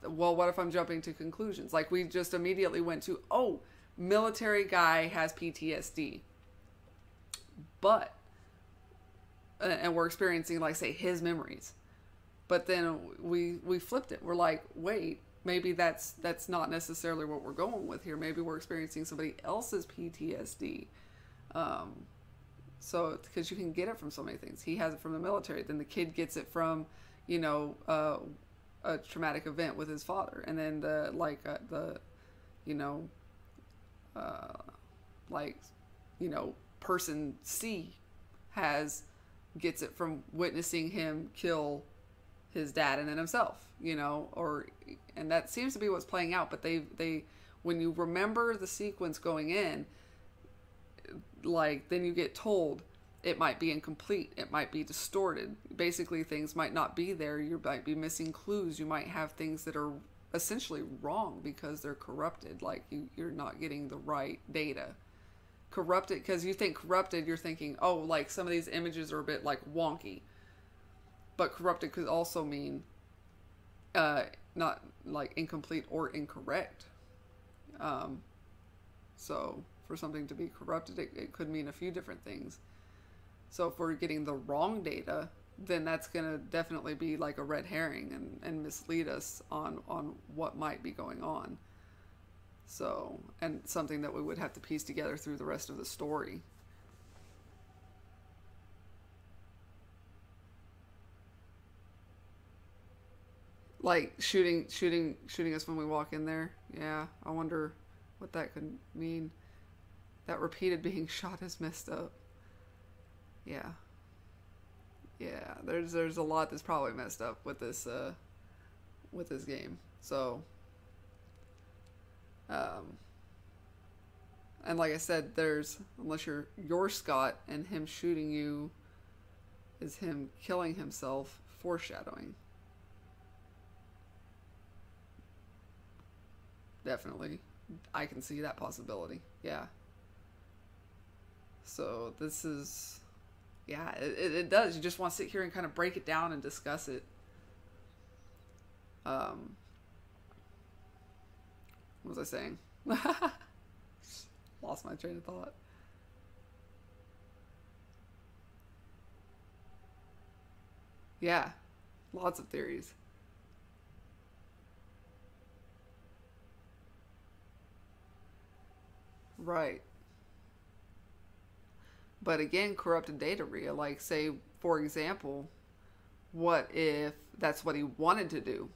well, what if I'm jumping to conclusions? Like we just immediately went to, oh, military guy has PTSD. But, and we're experiencing, like, say, his memories. But then we flipped it. We're like, wait, maybe that's not necessarily what we're going with here. Maybe we're experiencing somebody else's PTSD. So, because you can get it from so many things. He has it from the military. Then the kid gets it from, you know, a traumatic event with his father. And then you know, like, you know, person C gets it from witnessing him kill his dad and then himself, you know, and that seems to be what's playing out. But they when you remember the sequence going in, like, then you get told it might be incomplete, it might be distorted. Basically, things might not be there. You might be missing clues. You might have things that are essentially wrong because they're corrupted. Like, you're not getting the right data. Corrupted, because you think corrupted, you're thinking, oh, like some of these images are a bit like wonky. But corrupted could also mean not like incomplete or incorrect. So for something to be corrupted, it could mean a few different things. So if we're getting the wrong data, then that's going to definitely be like a red herring and mislead us on what might be going on. So, and something that we would have to piece together through the rest of the story. Like shooting us when we walk in there. Yeah, I wonder what that could mean. That repeated being shot is messed up. Yeah. Yeah, there's a lot that's probably messed up with this game. So and like I said, unless you're Scott and him shooting you is him killing himself, foreshadowing. Definitely. I can see that possibility. Yeah. So this is, yeah, it does. You just want to sit here and kind of break it down and discuss it. What was I saying? Lost my train of thought. Yeah, lots of theories. Right. But again, corrupted data, Rhea. Like, say, for example, what if that's what he wanted to do,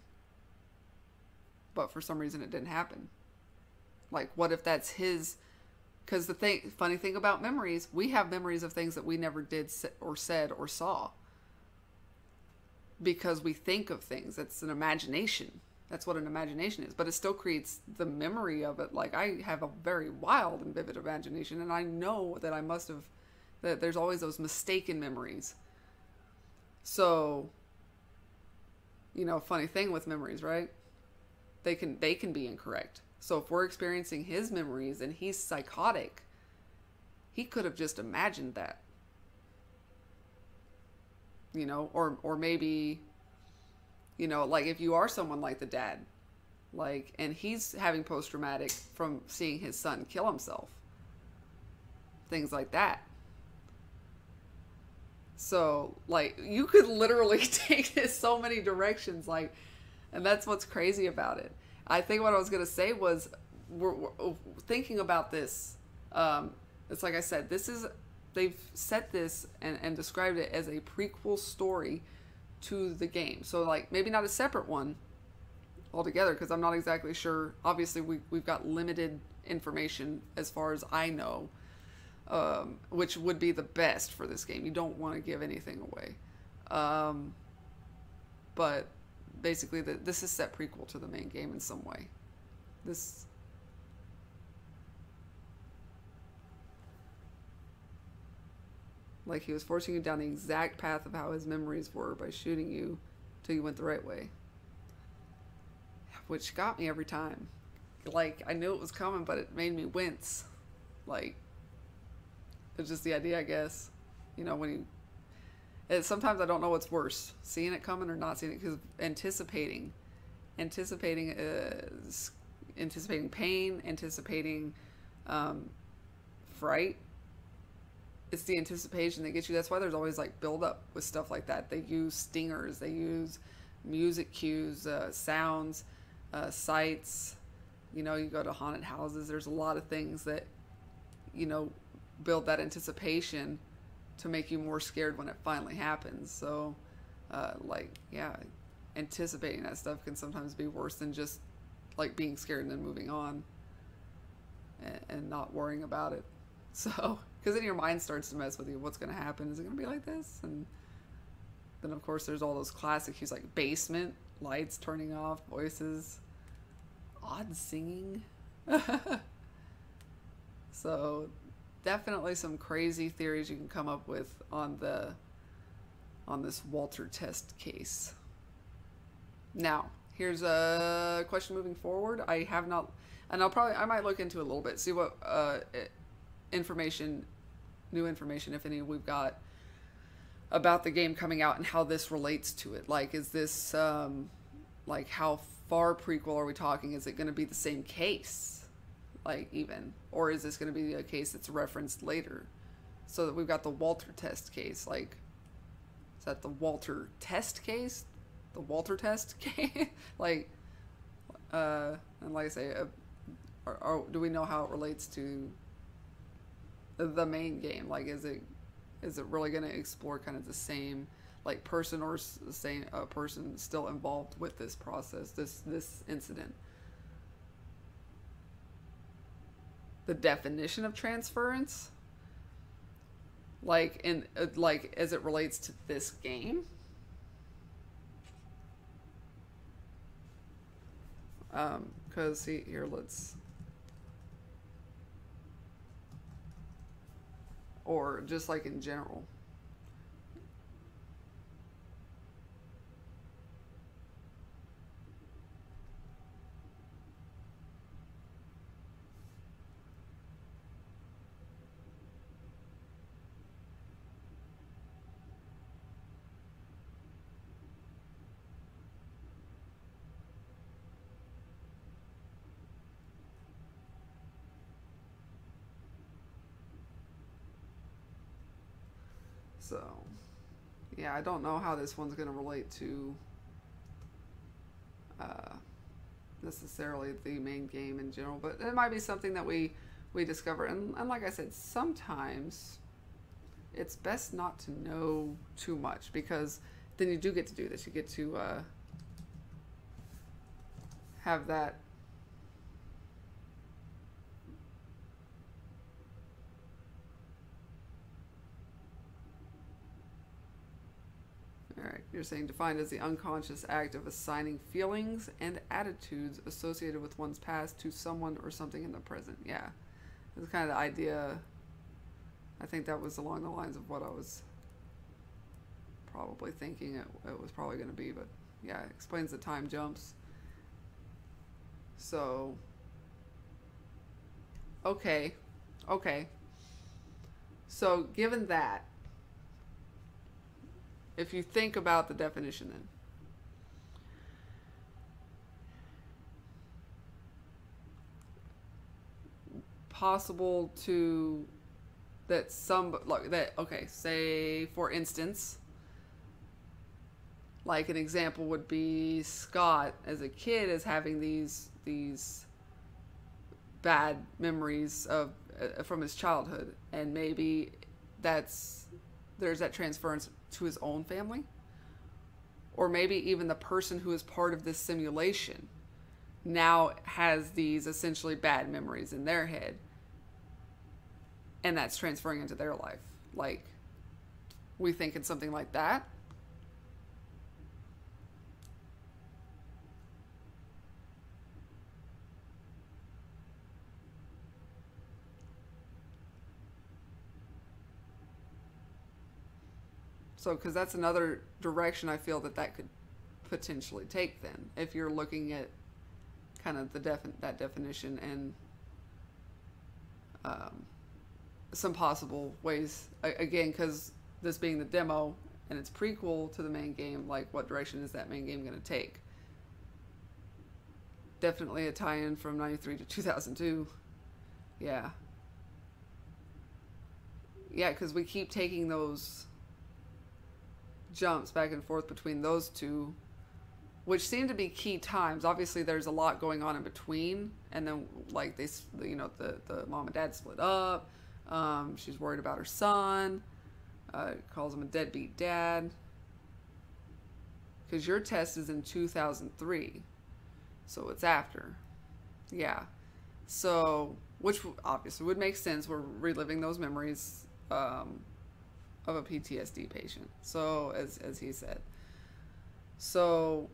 but for some reason it didn't happen? Like, what if that's his... Because funny thing about memories, we have memories of things that we never did or said or saw. Because we think of things. It's an imagination. That's what an imagination is. But it still creates the memory of it. Like, I have a very wild and vivid imagination, and I know that that there's always those mistaken memories. So, you know, funny thing with memories, right? They can be incorrect. So if we're experiencing his memories and he's psychotic, he could have just imagined that. You know, or maybe, you know, like if you are someone like the dad, like, and he's having post-traumatic from seeing his son kill himself. Things like that. So, like, you could literally take this so many directions, like, and that's what's crazy about it. I think what I was going to say was, we're thinking about this. It's like I said, they've set this and described it as a prequel story to the game. So, like, maybe not a separate one altogether, because I'm not exactly sure. Obviously, we've got limited information as far as I know, which would be the best for this game. You don't want to give anything away. But basically, this is set prequel to the main game in some way. Like, he was forcing you down the exact path of how his memories were by shooting you till you went the right way. Which got me every time. Like, I knew it was coming, but it made me wince. Like, it's just the idea, I guess. You know, sometimes I don't know what's worse, seeing it coming or not seeing it, because anticipating pain, anticipating fright. It's the anticipation that gets you. That's why there's always like build up with stuff like that. They use stingers, they use music cues, sounds, sights. You know, you go to haunted houses. There's a lot of things that, you know, build that anticipation to make you more scared when it finally happens. So, like, yeah, anticipating that stuff can sometimes be worse than just like being scared and then moving on and not worrying about it. So, because then your mind starts to mess with you. What's going to happen? Is it going to be like this? And then, of course, there's all those classic cues like basement, lights turning off, voices, odd singing. So, definitely some crazy theories you can come up with on this Walter test case. Now, here's a question moving forward. I have not, and I might look into it a little bit, see what new information, if any, we've got about the game coming out and how this relates to it. Like, is this, like, how far prequel are we talking? Is it going to be the same case? Like, even? Or is this going to be a case that's referenced later? So that we've got the Walter test case. Like, is that the Walter test case? The Walter test case? Like, and like I say, do we know how it relates to the main game? Like, is it really going to explore kind of the same, like, person, or the same person still involved with this process, this incident? The definition of transference, like like as it relates to this game, because see here, or just like in general. So, yeah, I don't know how this one's going to relate to necessarily the main game in general, but it might be something that we discover. And like I said, sometimes it's best not to know too much, because then you do get to do this. You get to have that Alright, you're saying defined as the unconscious act of assigning feelings and attitudes associated with one's past to someone or something in the present. Yeah, it's kind of the idea. I think that was along the lines of what I was probably thinking it was probably going to be, but yeah, it explains the time jumps. So, okay. So, given that, if you think about the definition then, possible to that some like that, okay, say for instance, like an example would be Scott as a kid is having these bad memories of from his childhood, and maybe there's that transference to his own family, or maybe even the person who is part of this simulation now has these essentially bad memories in their head, and that's transferring into their life. Like, we thinking something like that. So, because that's another direction I feel that could potentially take then, if you're looking at kind of that definition and some possible ways, again, because this being the demo and it's prequel to the main game, like what direction is that main game going to take? Definitely a tie-in from 93 to 2002. Yeah, because we keep taking those jumps back and forth between those two which seem to be key times. Obviously, there's a lot going on in between, and then like they, you know, the mom and dad split up. She's worried about her son. Calls him a deadbeat dad. Because your test is in 2003, so it's after. Yeah. So, which obviously would make sense. We're reliving those memories of a PTSD patient. So, as he said. So,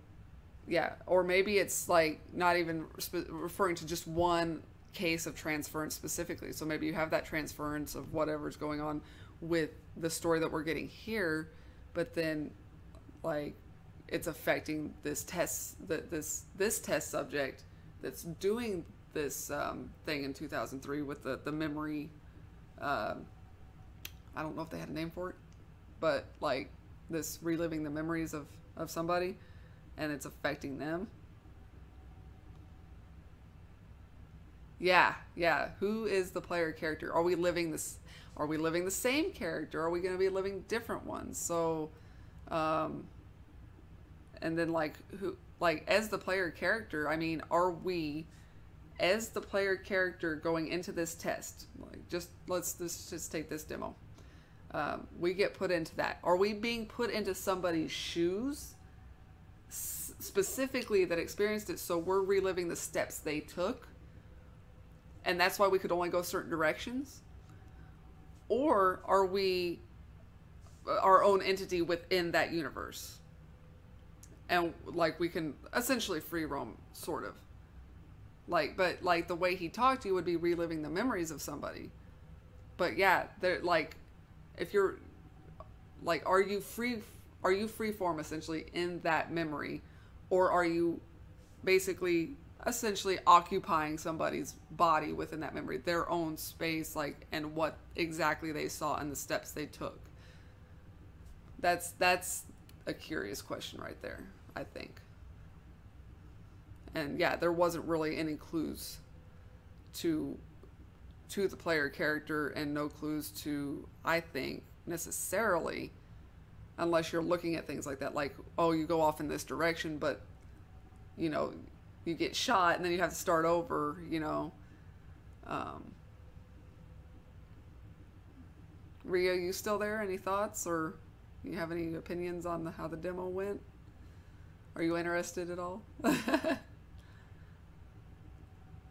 yeah. Or maybe it's like not even referring to just one case of transference specifically. So maybe you have that transference of whatever's going on with the story that we're getting here, but then like it's affecting this test, this test subject that's doing this thing in 2003 with the memory. I don't know if they had a name for it, but like this reliving the memories of somebody, and it's affecting them. Yeah. Who is the player character? Are we living this? Are we living the same character? Are we going to be living different ones? So, and then like who, like as the player character, I mean, are we as the player character going into this test? Like let's just take this demo. We get put into that. Are we being put into somebody's shoes specifically that experienced it? So we're reliving the steps they took, and that's why we could only go certain directions? Or are we our own entity within that universe? And like we can essentially free roam, sort of. Like, but like the way he talked to you would be reliving the memories of somebody. But yeah, they're like, if you're like, are you free form essentially in that memory? Or are you basically essentially occupying somebody's body within that memory, their own space, like, and what exactly they saw and the steps they took? That's a curious question right there, I think. And yeah, there wasn't really any clues to the player character, and no clues to, I think, necessarily, unless you're looking at things like that, like, oh, you go off in this direction, but you know, you get shot and then you have to start over, you know. Rio, you still there? Any thoughts, or you have any opinions on how the demo went? Are you interested at all?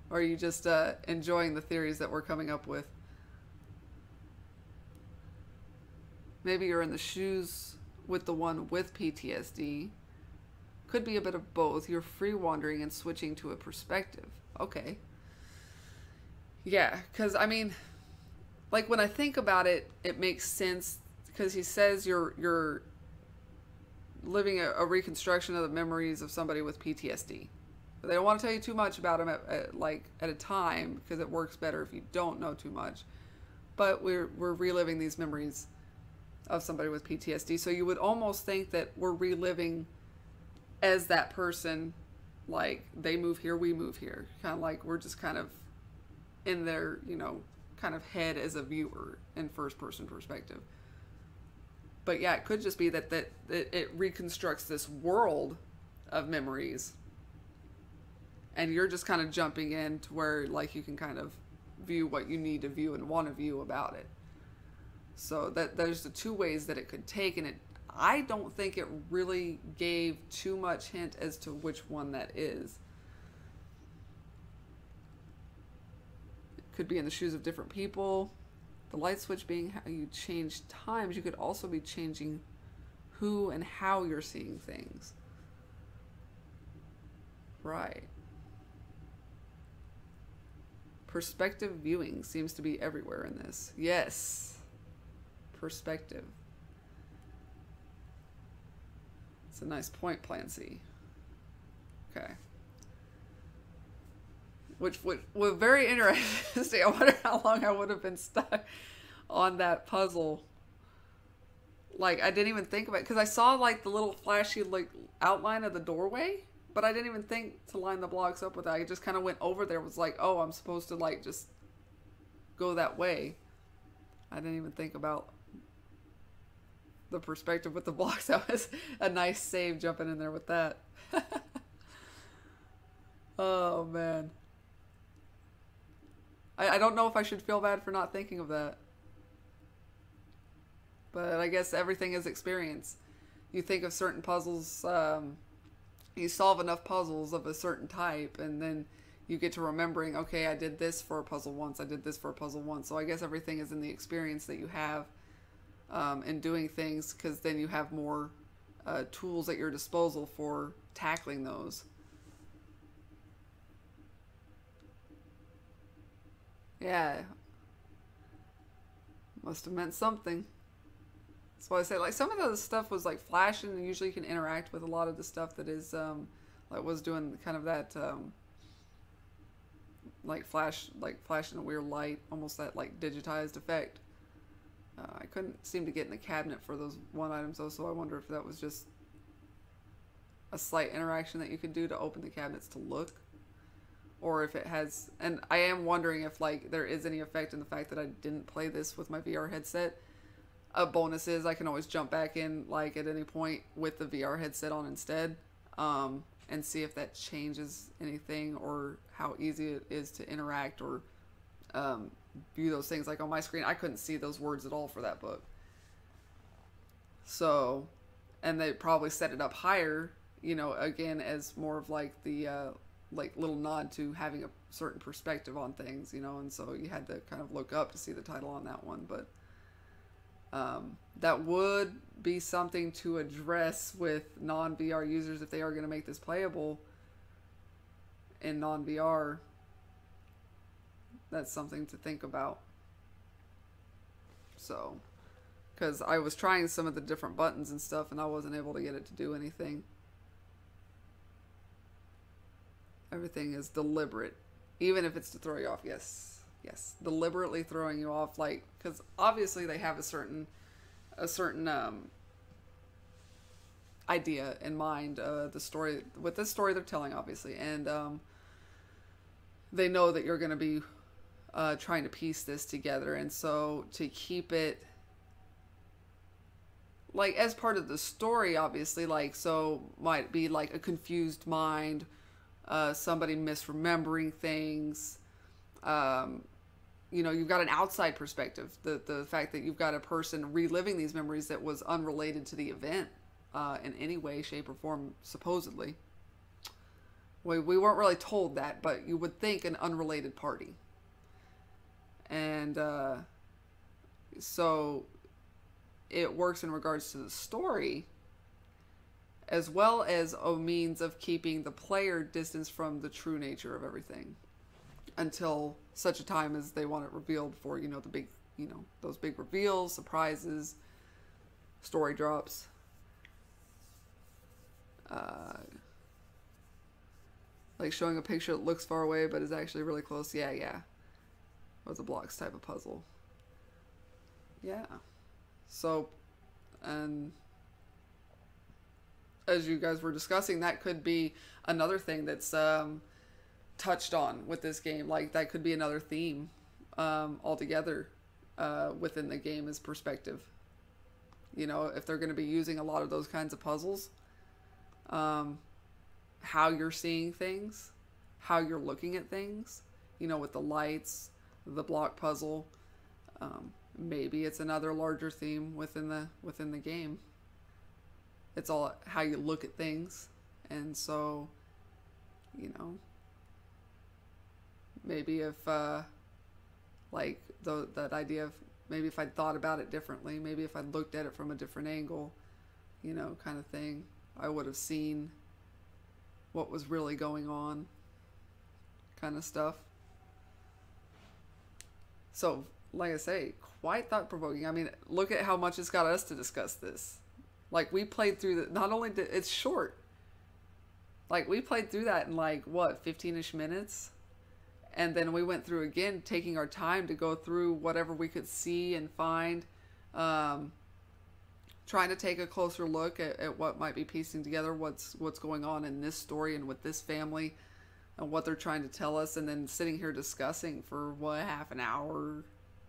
Or are you just enjoying the theories that we're coming up with? Maybe you're in the shoes with the one with PTSD. Could be a bit of both. You're free wandering and switching to a perspective. Okay. Yeah, because I mean, like when I think about it, it makes sense, because he says you're living a reconstruction of the memories of somebody with PTSD. But they don't want to tell you too much about him at a time, because it works better if you don't know too much. But we're reliving these memories of somebody with PTSD. So you would almost think that we're reliving as that person, like they move here, we move here. Kind of like we're just kind of in their, you know, kind of head as a viewer in first person perspective. But yeah, it could just be that it reconstructs this world of memories, and you're just kind of jumping in to where like you can kind of view what you need to view and want to view about it. So that there's the two ways that it could take, and I don't think it really gave too much hint as to which one that is. It could be in the shoes of different people. The light switch being how you change times. You could also be changing who and how you're seeing things. Right. Perspective viewing seems to be everywhere in this. Yes. Perspective. It's a nice point, Plan C. Okay. Which was very interesting. I wonder how long I would have been stuck on that puzzle. Like, I didn't even think about it, because I saw like the little flashy like outline of the doorway, but I didn't even think to line the blocks up with that. I just kind of went over there, was like, oh, I'm supposed to like just go that way. I didn't even think about the perspective with the blocks. That was a nice save jumping in there with that. Oh, man. I don't know if I should feel bad for not thinking of that. But I guess everything is experience. You think of certain puzzles, you solve enough puzzles of a certain type, and then you get to remembering, okay, I did this for a puzzle once, I did this for a puzzle once. So I guess everything is in the experience that you have in doing things, because then you have more tools at your disposal for tackling those. Yeah. Must have meant something. That's why I say, like, some of the stuff was like flashing, and usually you can interact with a lot of the stuff that is like was doing kind of that like flashing a weird light, almost that like digitized effect. I couldn't seem to get in the cabinet for those one items though, so I wonder if that was just a slight interaction that you could do to open the cabinets to look, or if it has. And I am wondering if like there is any effect in the fact that I didn't play this with my VR headset. A bonus is I can always jump back in like at any point with the VR headset on instead, and see if that changes anything or how easy it is to interact or view those things. Like on my screen, I couldn't see those words at all for that book. So, and they probably set it up higher, you know, again as more of like the like little nod to having a certain perspective on things, you know, and so you had to kind of look up to see the title on that one, but. That would be something to address with non-VR users if they are going to make this playable in non-VR. That's something to think about. So, because I was trying some of the different buttons and stuff and I wasn't able to get it to do anything. Everything is deliberate, even if it's to throw you off. Yes, deliberately throwing you off, like, because obviously they have a certain idea in mind, the story with this story they're telling, obviously, and they know that you're going to be trying to piece this together, and so to keep it like as part of the story, obviously, like, so might be like a confused mind, somebody misremembering things, you know, you've got an outside perspective. The fact that you've got a person reliving these memories that was unrelated to the event in any way, shape, or form, supposedly. We weren't really told that, but you would think an unrelated party. And so it works in regards to the story, as well as a means of keeping the player distanced from the true nature of everything, until such a time as they want it revealed for, you know, the big, you know, those big reveals, surprises, story drops. Like showing a picture that looks far away but is actually really close. Yeah. Or the blocks type of puzzle. Yeah. So, and as you guys were discussing, that could be another thing that's touched on with this game. Like, that could be another theme altogether within the game as perspective. You know, if they're going to be using a lot of those kinds of puzzles, how you're seeing things, how you're looking at things, you know, with the lights, the block puzzle, maybe it's another larger theme within the game. It's all how you look at things. And so, you know, maybe if like that idea of maybe if I'd thought about it differently, maybe if I'd looked at it from a different angle, you know, kind of thing, I would have seen what was really going on, kind of stuff. So, like I say, quite thought-provoking. I mean, look at how much it's got us to discuss this. Like, we played through not only did it's short, like, we played through that in, like, what, 15-ish minutes? And then we went through again, taking our time to go through whatever we could see and find, trying to take a closer look at what might be piecing together what's going on in this story and with this family and what they're trying to tell us, and then sitting here discussing for what, half an hour,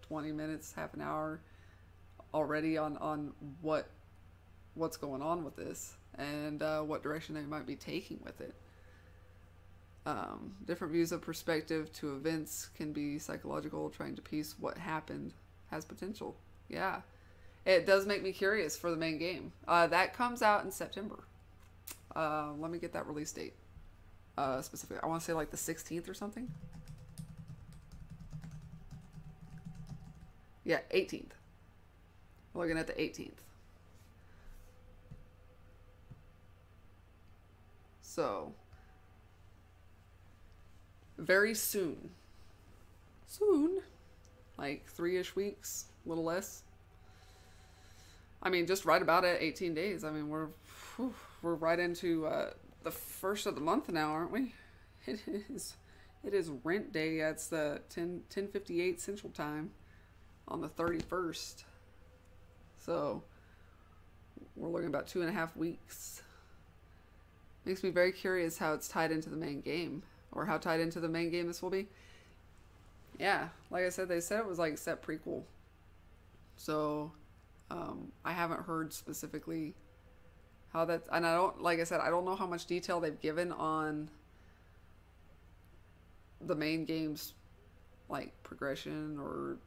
20 minutes, half an hour already on what's going on with this and what direction they might be taking with it. Different views of perspective to events can be psychological. Trying to piece what happened has potential. Yeah. It does make me curious for the main game. That comes out in September. Let me get that release date. Specifically. I want to say like the 16th or something. Yeah, 18th. We're looking at the 18th. So, very soon. Soon. Like 3-ish weeks, a little less. I mean, just right about at 18 days. I mean, we're right into the first of the month now, aren't we? It is rent day. It's the 10:58 Central Time on the 31st. So we're looking about 2.5 weeks. Makes me very curious how it's tied into the main game, or how tied into the main game this will be. Yeah, like I said, they said it was like set prequel. So I haven't heard specifically how that, and I don't, like I said, I don't know how much detail they've given on the main game's like progression or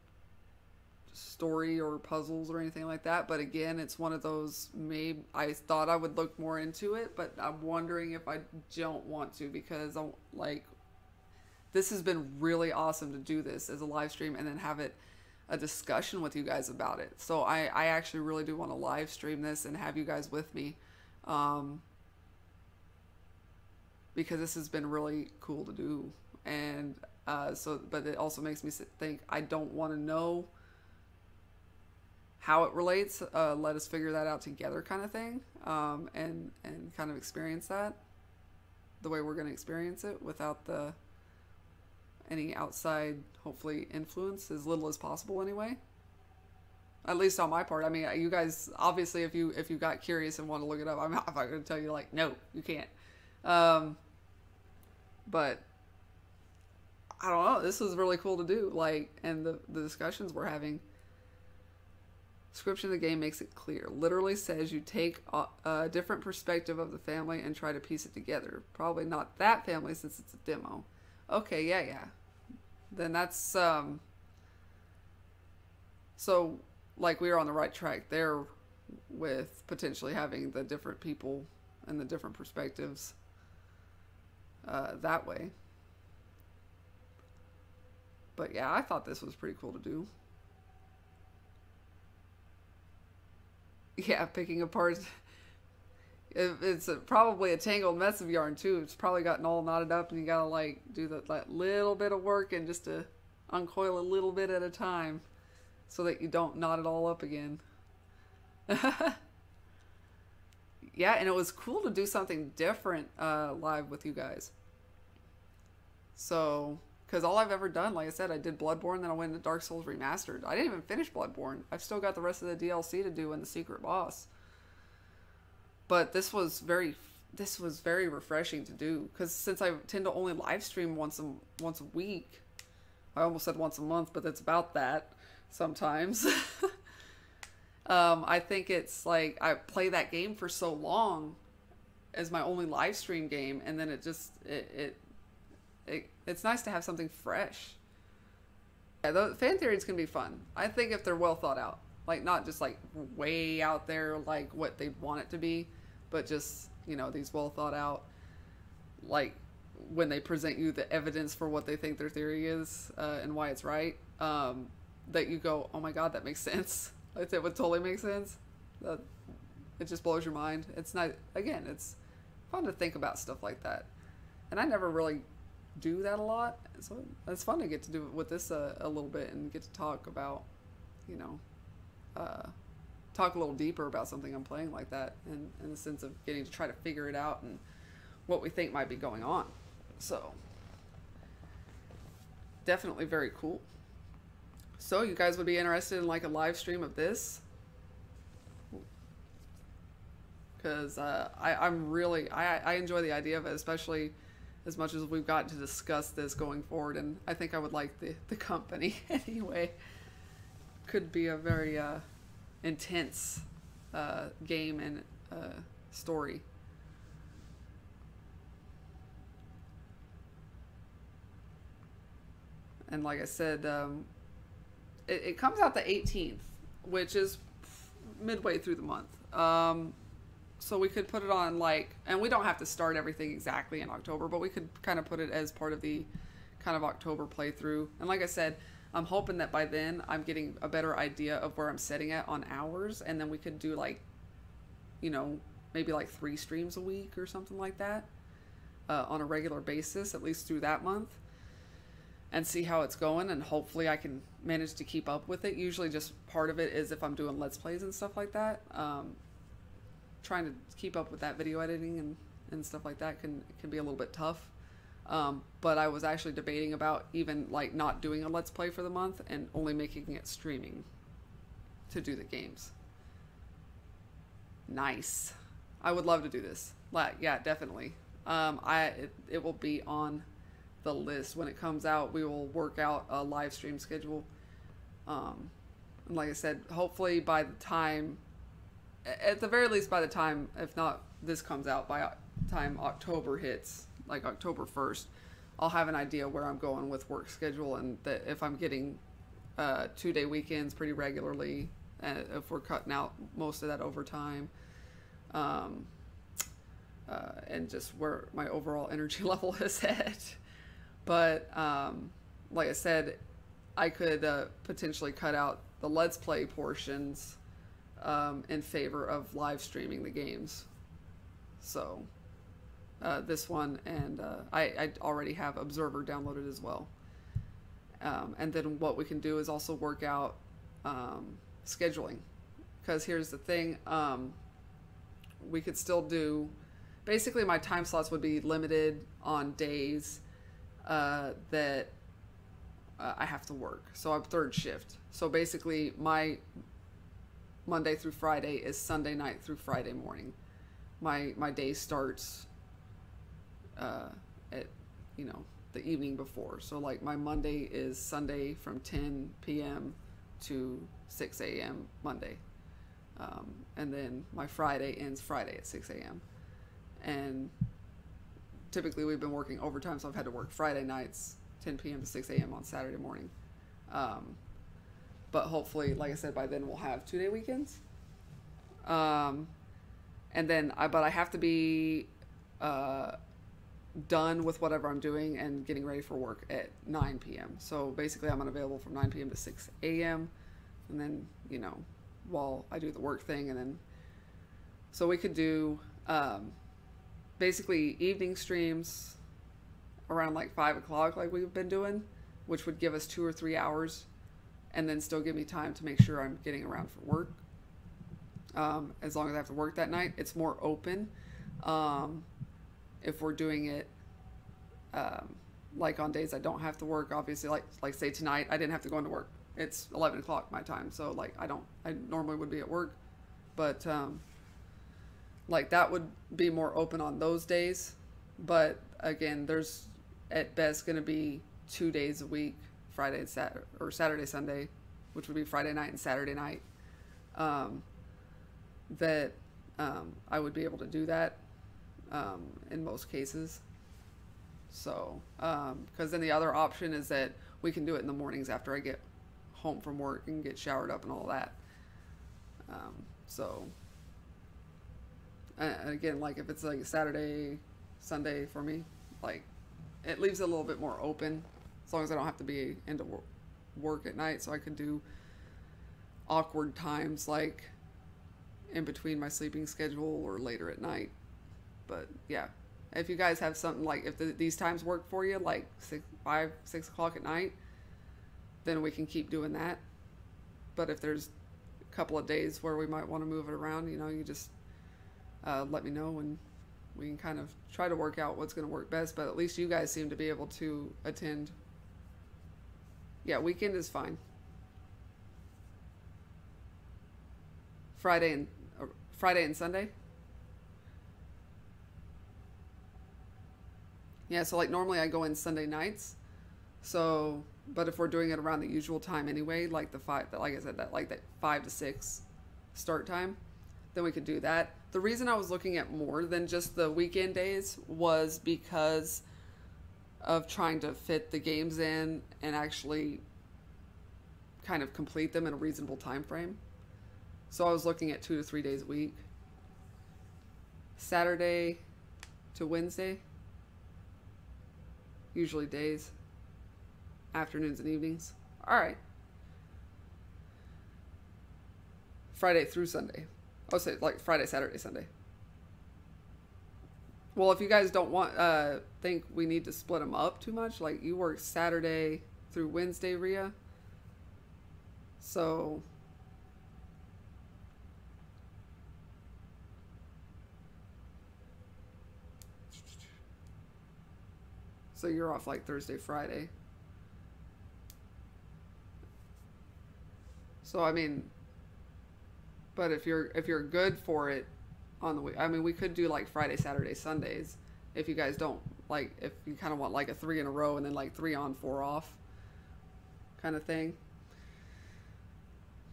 story or puzzles or anything like that. But again, it's one of those, maybe I thought I would look more into it, but I'm wondering if I don't want to, because I'm like, this has been really awesome to do this as a live stream and then have it a discussion with you guys about it. So I actually really do want to live stream this and have you guys with me, because this has been really cool to do. And so, but it also makes me think I don't want to know how it relates. Let us figure that out together, kind of thing, and kind of experience that the way we're going to experience it without any outside, hopefully, influence, as little as possible anyway. At least on my part. I mean, you guys, obviously, if you got curious and want to look it up, I'm not going to tell you like, no, you can't. But I don't know. This was really cool to do. Like, and the discussions we're having. Description of the game makes it clear. Literally says you take a different perspective of the family and try to piece it together. Probably not that family since it's a demo. Okay, yeah. Then that's, so, like, we were on the right track there with potentially having the different people and the different perspectives that way. But yeah, I thought this was pretty cool to do. Yeah, picking apart. It's probably a tangled mess of yarn too. It's probably gotten all knotted up, and you gotta like do that little bit of work and just to uncoil a little bit at a time, so that you don't knot it all up again. Yeah, and it was cool to do something different live with you guys. So, because all I've ever done, like I said, I did Bloodborne, then I went into Dark Souls Remastered. I didn't even finish Bloodborne. I've still got the rest of the DLC to do and the secret boss. But this was very refreshing to do, because since I tend to only live stream once a week, I almost said once a month, but it's about that sometimes. I think it's like I play that game for so long as my only live stream game, and then it's nice to have something fresh. Yeah, the fan theories can be fun. I think if they're well thought out. Like, not just like way out there like what they'd want it to be, but just, you know, these well thought out, like when they present you the evidence for what they think their theory is and why it's right, that you go, oh my god, that makes sense. Like, that would totally make sense. It just blows your mind. It's not, again, it's fun to think about stuff like that. And I never really do that a lot, so it's fun to get to do it with this a little bit and get to talk about, you know, talk a little deeper about something I'm playing like that, and in the sense of getting to try to figure it out and what we think might be going on. So definitely very cool. So you guys would be interested in like a live stream of this? Because I'm really, I enjoy the idea of it, especially as much as we've gotten to discuss this going forward, and I think I would like the company anyway. Could be a very intense game and story. And like I said, it comes out the 18th, which is midway through the month. So we could put it on like, and we don't have to start everything exactly in October, but we could kind of put it as part of the kind of October playthrough. And like I said, I'm hoping that by then I'm getting a better idea of where I'm setting at on hours, and then we could do like, you know, maybe like 3 streams a week or something like that, on a regular basis, at least through that month, and see how it's going. And hopefully I can manage to keep up with it. Usually just part of it is if I'm doing Let's Plays and stuff like that, trying to keep up with that video editing and stuff like that can be a little bit tough. But I was actually debating about even like not doing a Let's Play for the month and only making it streaming to do the games. Nice. I would love to do this. Yeah, definitely. It will be on the list when it comes out. We will work out a live stream schedule. And like I said, hopefully by the time, at the very least by the time, if not this comes out, by the time October hits, like October 1st, I'll have an idea where I'm going with work schedule, and that if I'm getting 2-day weekends pretty regularly, and if we're cutting out most of that overtime, and just where my overall energy level is at. But like I said, I could potentially cut out the Let's Play portions in favor of live streaming the games. So this one, and I already have Observer downloaded as well. And then what we can do is also work out scheduling, because here's the thing, we could still do, basically my time slots would be limited on days that I have to work. So I'm third shift. So basically my Monday through Friday is Sunday night through Friday morning. My day starts at, you know, the evening before. So like my Monday is Sunday from 10 p.m. to 6 a.m. Monday. And then my Friday ends Friday at 6 a.m. And typically we've been working overtime, so I've had to work Friday nights, 10 p.m. to 6 a.m. on Saturday morning. But hopefully, like I said, by then we'll have 2-day weekends. And then, but I have to be done with whatever I'm doing and getting ready for work at 9 p.m. So basically I'm unavailable from 9 p.m. to 6 a.m. And then, you know, while I do the work thing, and then, so we could do basically evening streams around like 5 o'clock like we've been doing, which would give us 2 or 3 hours, and then still give me time to make sure I'm getting around for work. As long as I have to work that night, it's more open. If we're doing it like on days I don't have to work, obviously, like say tonight I didn't have to go into work. It's 11 o'clock my time, so like I normally would be at work, but like that would be more open on those days. But again, there's at best going to be 2 days a week, Friday and Saturday, or Saturday, Sunday, which would be Friday night and Saturday night, that I would be able to do that in most cases. So, because then the other option is that we can do it in the mornings after I get home from work and get showered up and all that. So, and again, like if it's like Saturday, Sunday for me, like it leaves it a little bit more open, as long as I don't have to be into work at night. So I could do awkward times like in between my sleeping schedule or later at night. But yeah, if you guys have something like, if these times work for you, like 5, 6 o'clock at night, then we can keep doing that. But if there's a couple of days where we might want to move it around, you know, you just let me know, and we can kind of try to work out what's going to work best. But at least you guys seem to be able to attend. Yeah, weekend is fine. Friday and Sunday. Yeah, so like normally I go in Sunday nights. So, but if we're doing it around the usual time anyway, like like I said, that 5 to 6 start time, then we could do that. The reason I was looking at more than just the weekend days was because of trying to fit the games in and actually kind of complete them in a reasonable time frame. So I was looking at 2 to 3 days a week. Saturday to Wednesday. Usually days. Afternoons and evenings. Alright. Friday through Sunday. I'll say like Friday, Saturday, Sunday. Well, if you guys don't want, think we need to split them up too much, like you work Saturday through Wednesday, Rhea. So you're off like Thursday, Friday. So I mean, but if you're good for it on the week, I mean, we could do like Friday, Saturday, Sundays. If you guys don't like, if you kind of want like a 3 in a row and then like 3 on, 4 off kind of thing.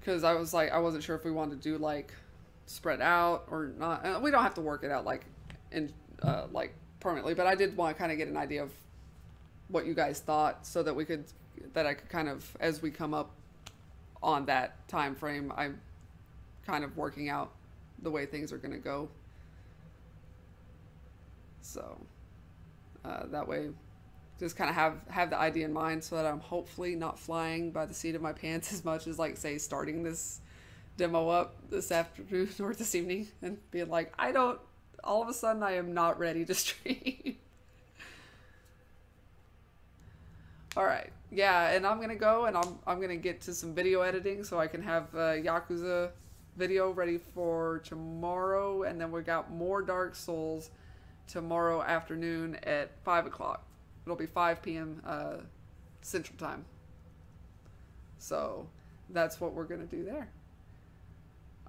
Because I was like, I wasn't sure if we wanted to do like spread out or not. We don't have to work it out like in like permanently, but I did want to kind of get an idea of what you guys thought, so that I could kind of, as we come up on that time frame, I'm kind of working out the way things are going to go. So that way, just kind of have the idea in mind, so that I'm hopefully not flying by the seat of my pants as much as, like, say, starting this demo up this afternoon or this evening and being like, all of a sudden I am not ready to stream. All right, yeah, and I'm gonna go and I'm gonna get to some video editing so I can have Yakuza video ready for tomorrow, and then we got more Dark Souls tomorrow afternoon at 5 o'clock. It'll be 5 p.m. Central Time. So that's what we're gonna do there.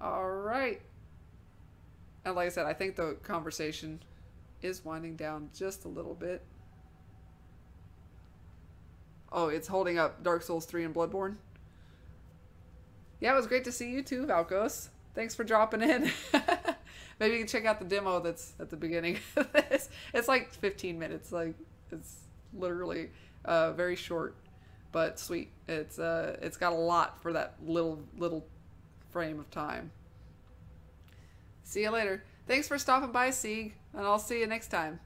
All right, and like I said, I think the conversation is winding down just a little bit. Oh, it's holding up Dark Souls 3 and Bloodborne. Yeah, it was great to see you too, Valkos. Thanks for dropping in. Maybe you can check out the demo that's at the beginning of this. It's like 15 minutes. Like, it's literally very short, but sweet. It's got a lot for that little frame of time. See you later. Thanks for stopping by, Sieg, and I'll see you next time.